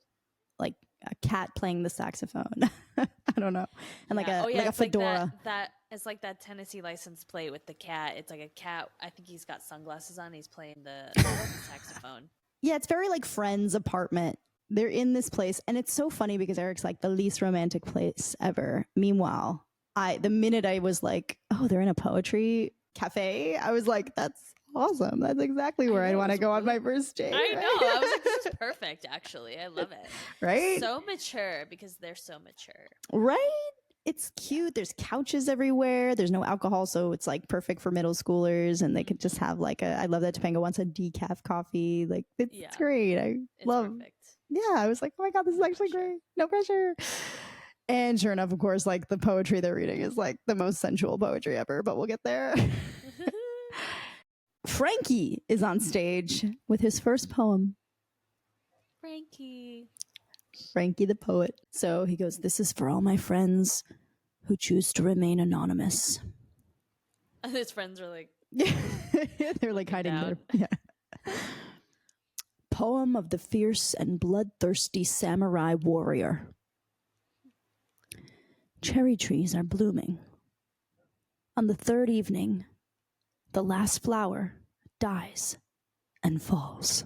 like a cat playing the saxophone. I don't know. And like a fedora. Like that it's like that Tennessee license plate with the cat. It's like a cat. I think he's got sunglasses on. He's playing the saxophone. Yeah, it's very like Friends apartment. They're in this place, and it's so funny because Eric's like the least romantic place ever. Meanwhile, the minute I was like, oh, they're in a poetry cafe, I was like, that's awesome. That's exactly where I'd want to go on my first date. I know. I was like, this is perfect, actually. I love it. Right? So mature because they're so mature. Right? It's cute. There's couches everywhere. There's no alcohol, so it's like perfect for middle schoolers, and they could just have like I love that Topanga wants a decaf coffee. Like it's great. It's perfect. Yeah, I was like, oh my god, this is actually great. No pressure. And sure enough, of course, like the poetry they're reading is like the most sensual poetry ever, but we'll get there. Frankie is on stage with his first poem. Frankie the poet. So he goes, this is for all my friends who choose to remain anonymous. And his friends are like... They're like hiding there. Yeah. Poem of the fierce and bloodthirsty samurai warrior. Cherry trees are blooming. On the third evening, the last flower dies and falls.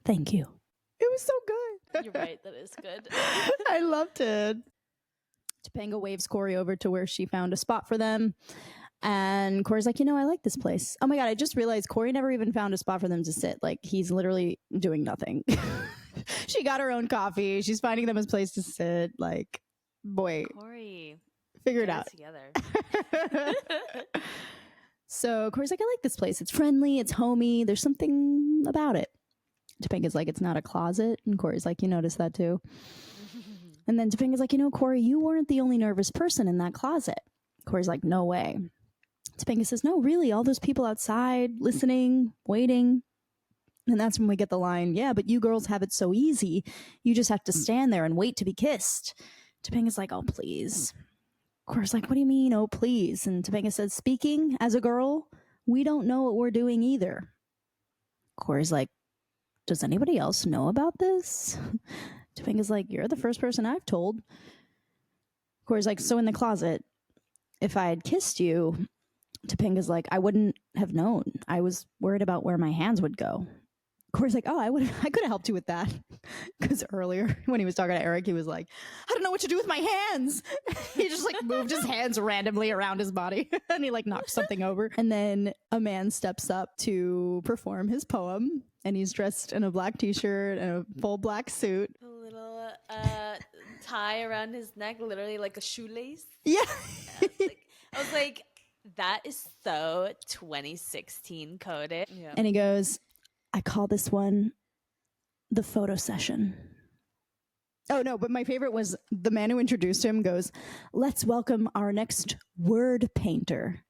Thank you. It was so good. You're right, that is good. I loved it. Topanga waves Cory over to where she found a spot for them. And Cory's like, I like this place. Oh my God, I just realized Cory never even found a spot for them to sit. Like, he's literally doing nothing. She got her own coffee. She's finding them a place to sit. Like, boy. Cory. Figure it out. Together. So Cory's like, I like this place. It's friendly. It's homey. There's something about it. Topanga's like, it's not a closet. And Cory's like, you noticed that too. And then Topanga's like, Cory, you weren't the only nervous person in that closet. Cory's like, no way. Topanga says, no, really, all those people outside listening, waiting. And that's when we get the line, yeah, but you girls have it so easy. You just have to stand there and wait to be kissed. Topanga's like, oh, please. Cory's like, what do you mean, oh, please? And Topanga says, speaking as a girl, we don't know what we're doing either. Cory's like, does anybody else know about this? Topanga's like, you're the first person I've told. Cory's like, so in the closet, if I had kissed you, Topanga's like, I wouldn't have known. I was worried about where my hands would go. Cory's like, oh, I could have helped you with that. Because earlier when he was talking to Eric, he was like, I don't know what to do with my hands. He just like moved his hands randomly around his body and he like knocked something over. And then a man steps up to perform his poem and he's dressed in a black t-shirt and a full black suit. A little tie around his neck, literally like a shoelace. Yeah. I was like, that is so 2016 coded. Yeah. And he goes, I call this one the photo session. Oh, no, but my favorite was the man who introduced him goes, let's welcome our next word painter,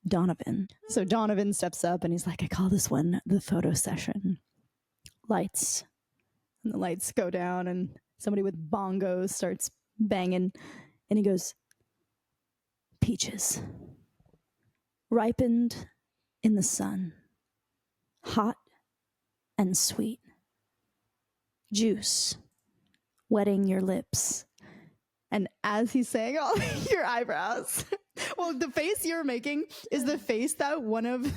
Donovan. So Donovan steps up and he's like, I call this one the photo session. Lights. And the lights go down and somebody with bongos starts banging. And he goes, peaches. Ripened in the sun. Hot and sweet. Juice wetting your lips. And as he's saying all your eyebrows, well, the face you're making is the face that one of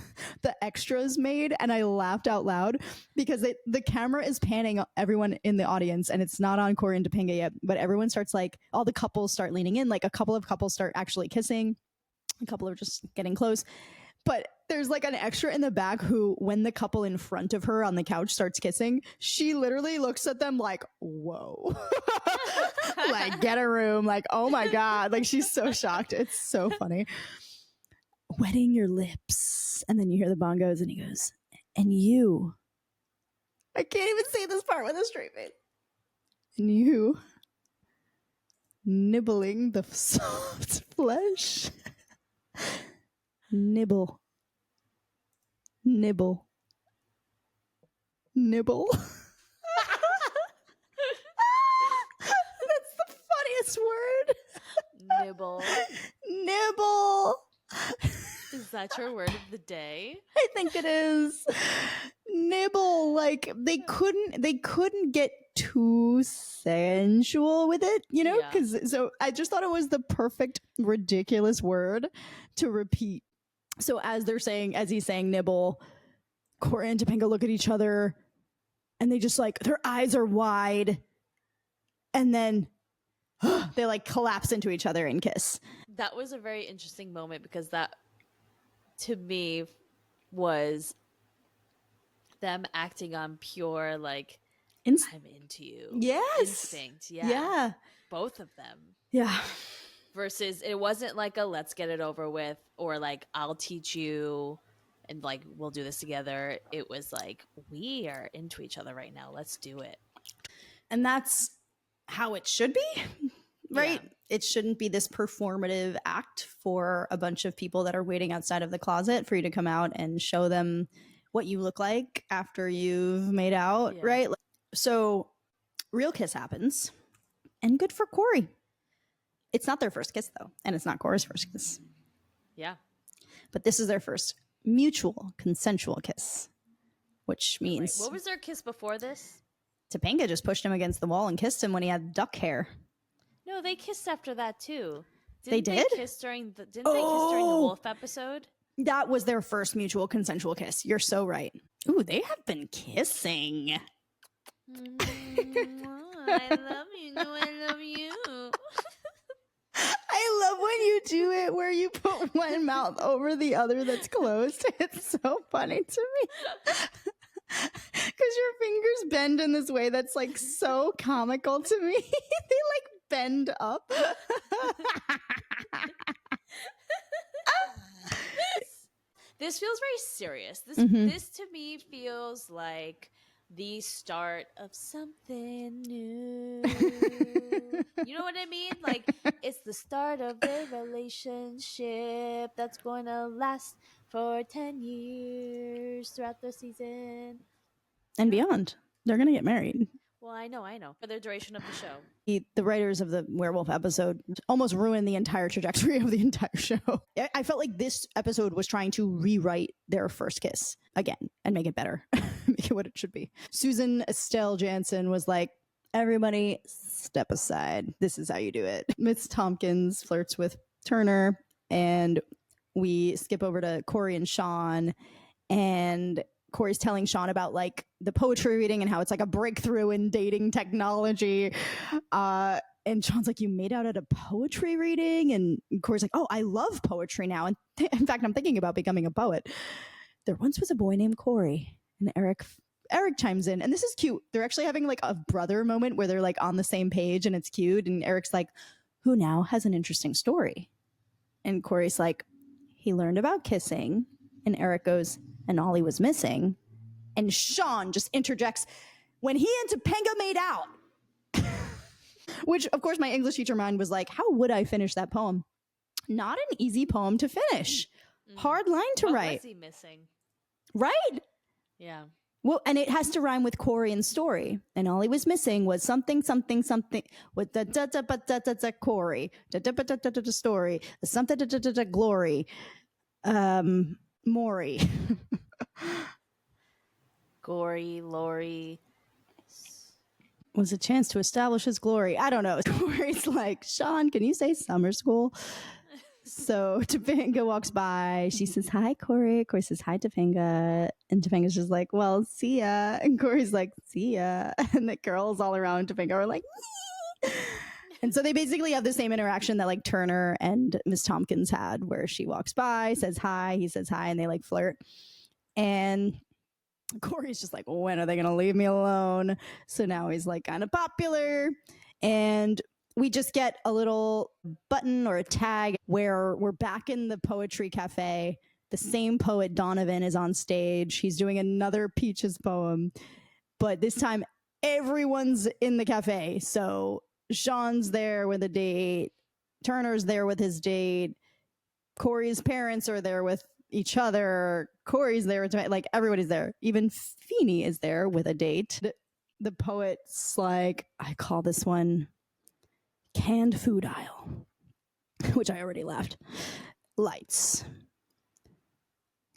the extras made. And I laughed out loud because the camera is panning everyone in the audience and it's not on Cory and Topanga yet. But everyone starts like, all the couples start leaning in. Like a couple of couples start actually kissing. A couple are just getting close. But there's like an extra in the back who, when the couple in front of her on the couch starts kissing, she literally looks at them like, whoa. Like, get a room. Like, oh my God. Like, she's so shocked. It's so funny. Wetting your lips. And then you hear the bongos and he goes, and you. I can't even say this part with a straight face. And you nibbling the soft flesh. Nibble. Nibble. Nibble. That's the funniest word. Nibble. Nibble. Is that your word of the day? I think it is. Nibble. Like they couldn't get too sensual with it, you know? Yeah. Because so I just thought it was the perfect ridiculous word to repeat. So as he's saying nibble, Cory and Topanga look at each other and they just like, their eyes are wide and then they like collapse into each other and kiss. That was a very interesting moment because that, to me, was them acting on pure, like, I'm into you. Yes. Instinct. Yeah. Yeah. Both of them. Yeah. Versus it wasn't like a let's get it over with or like I'll teach you and like we'll do this together. It was like we are into each other right now. Let's do it. And that's how it should be, right? Yeah. It shouldn't be this performative act for a bunch of people that are waiting outside of the closet for you to come out and show them what you look like after you've made out, Yeah. right? So real kiss happens and good for Cory. It's not their first kiss though, and it's not Cory's first kiss. Yeah. But this is their first mutual consensual kiss, which means Wait, what was their kiss before this? Topanga just pushed him against the wall and kissed him when he had duck hair. No, they kissed after that too. They did? They kiss during the wolf episode? That was their first mutual consensual kiss. You're so right. Ooh, they have been kissing. I love you. No, I love you. I love when you do it where you put one mouth over the other that's closed. It's so funny to me. Because your fingers bend in this way that's like so comical to me. They like bend up. This feels very serious. This to me feels like the start of something new. You know what I mean? Like it's the start of their relationship that's going to last for 10 years throughout the season And beyond. They're going to get married. Well, I know. For the duration of the show. The writers of the werewolf episode almost ruined the entire trajectory of the entire show. I felt like this episode was trying to rewrite their first kiss again and make it better, make it what it should be. Susan Estelle Jansen was like, everybody step aside. This is how you do it. Miss Tompkins flirts with Turner and we skip over to Cory and Shawn, and Cory's telling Shawn about like the poetry reading and how it's like a breakthrough in dating technology. And Shawn's like, you made out at a poetry reading? And Cory's like, oh, I love poetry now. And in fact, I'm thinking about becoming a poet. There once was a boy named Cory. And Eric chimes in. And this is cute. They're actually having like a brother moment where they're like on the same page and it's cute. And Eric's like, who now has an interesting story? And Cory's like, he learned about kissing. And Eric goes, and all he was missing. And Shawn just interjects, when he and Topanga made out. Which, of course, my English teacher mind was like, how would I finish that poem? Not an easy poem to finish. Hard line to write. What was he missing? Right? Yeah. Well, and it has to rhyme with Cory and story. And all he was missing was something, something, something with the da da ba da da da Cory, da da ba da da da story, something da da da da glory, Maury. Gory, Lori. was a chance to establish his glory. I don't know. Cory's like, Shawn, can you say summer school? So Topanga walks by. She says, hi, Cory. Cory says, hi, Topanga. And Topanga's just like, well, see ya. And Cory's like, see ya. And the girls all around Topanga are like, nee. And so they basically have the same interaction that like Turner and Miss Tompkins had, where she walks by, says hi, he says hi, and they like flirt. And Cory's just like, when are they going to leave me alone? So now he's like kind of popular. And we just get a little button or a tag where we're back in the poetry cafe. The same poet, Donovan, is on stage. He's doing another Peaches poem, but this time everyone's in the cafe. So Shawn's there with a date. Turner's there with his date. Cory's parents are there with each other. Cory's there with, like, everybody's there. Even Feeney is there with a date. The poet's like, I call this one canned food aisle, which I already laughed. Lights.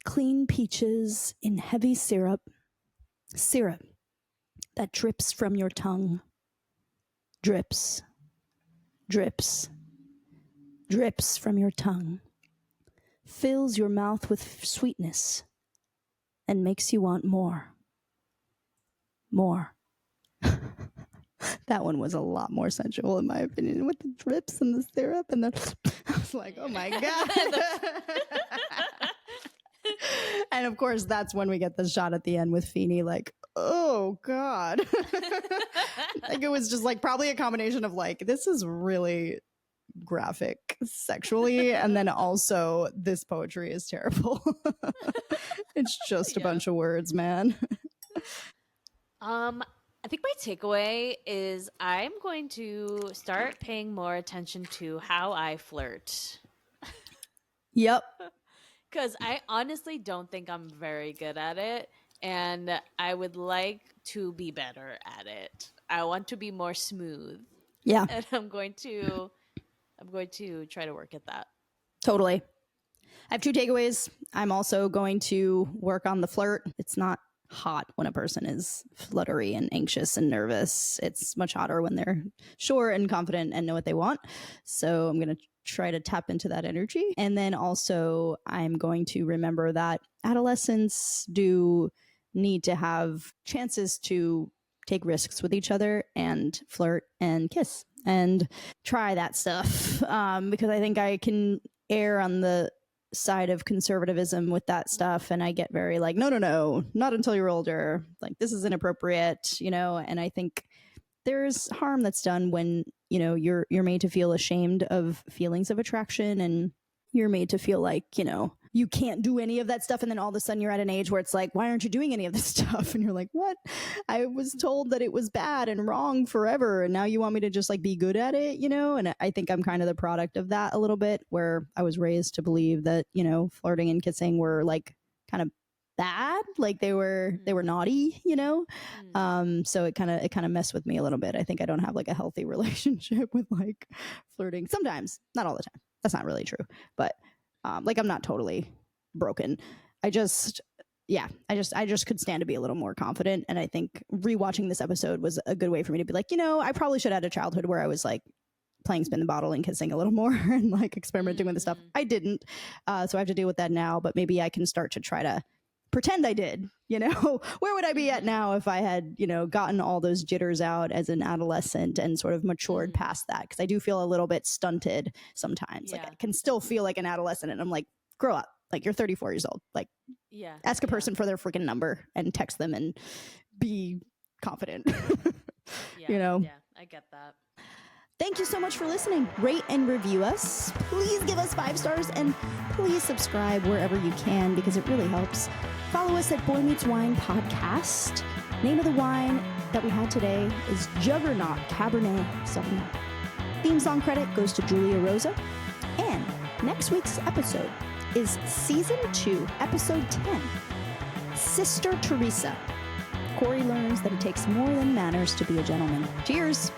Clean peaches in heavy syrup. Syrup that drips from your tongue. Drips. Drips. Drips from your tongue. Fills your mouth with sweetness and makes you want more. More. That one was a lot more sensual, in my opinion, with the drips and the syrup and the. I was like, oh my god! And of course, that's when we get the shot at the end with Feeney, like, oh god! Like, it was just like probably a combination of like, this is really graphic sexually, and then also this poetry is terrible. It's just a bunch of words, man. I think my takeaway is I'm going to start paying more attention to how I flirt. Yep. Because I honestly don't think I'm very good at it, and I would like to be better at it. I want to be more smooth. Yeah. And I'm going to try to work at that. Totally. I have two takeaways. I'm also going to work on the flirt. It's not hot when a person is fluttery and anxious and nervous. It's much hotter when they're sure and confident and know what they want. So I'm going to try to tap into that energy. And then also I'm going to remember that adolescents do need to have chances to take risks with each other and flirt and kiss and try that stuff. Because I think I can err on the side of conservatism with that stuff, and I get very like, no, not until you're older, like this is inappropriate, and I think there's harm that's done when you're made to feel ashamed of feelings of attraction, and you're made to feel like you can't do any of that stuff, and then all of a sudden you're at an age where it's like, why aren't you doing any of this stuff? And you're like, what? I was told that it was bad and wrong forever, and now you want me to just like be good at it, and I think I'm kind of the product of that a little bit, where I was raised to believe that flirting and kissing were like kind of bad, like they were naughty, so it kind of messed with me a little bit. I think I don't have like a healthy relationship with like flirting sometimes, not all the time. That's not really true, but like I'm not totally broken. I just could stand to be a little more confident. And I think rewatching this episode was a good way for me to be like, I probably should have had a childhood where I was like playing spin the bottle and kissing a little more and like experimenting with the stuff. I didn't. So I have to deal with that now, but maybe I can start to try to pretend I did, where would I be at now if I had, gotten all those jitters out as an adolescent and sort of matured past that? Because I do feel a little bit stunted sometimes. Like I can still feel like an adolescent, and I'm like, grow up. Like you're 34 years old. Like, ask a person for their freaking number and text them and be confident. Yeah, I get that. Thank you so much for listening. Rate and review us. Please give us 5 stars, and please subscribe wherever you can, because it really helps. Follow us at Boy Meets Wine Podcast. Name of the wine that we had today is Juggernaut Cabernet Sauvignon. Theme song credit goes to Julia Rosa. And next week's episode is Season 2, Episode 10, Sister Teresa. Cory learns that it takes more than manners to be a gentleman. Cheers!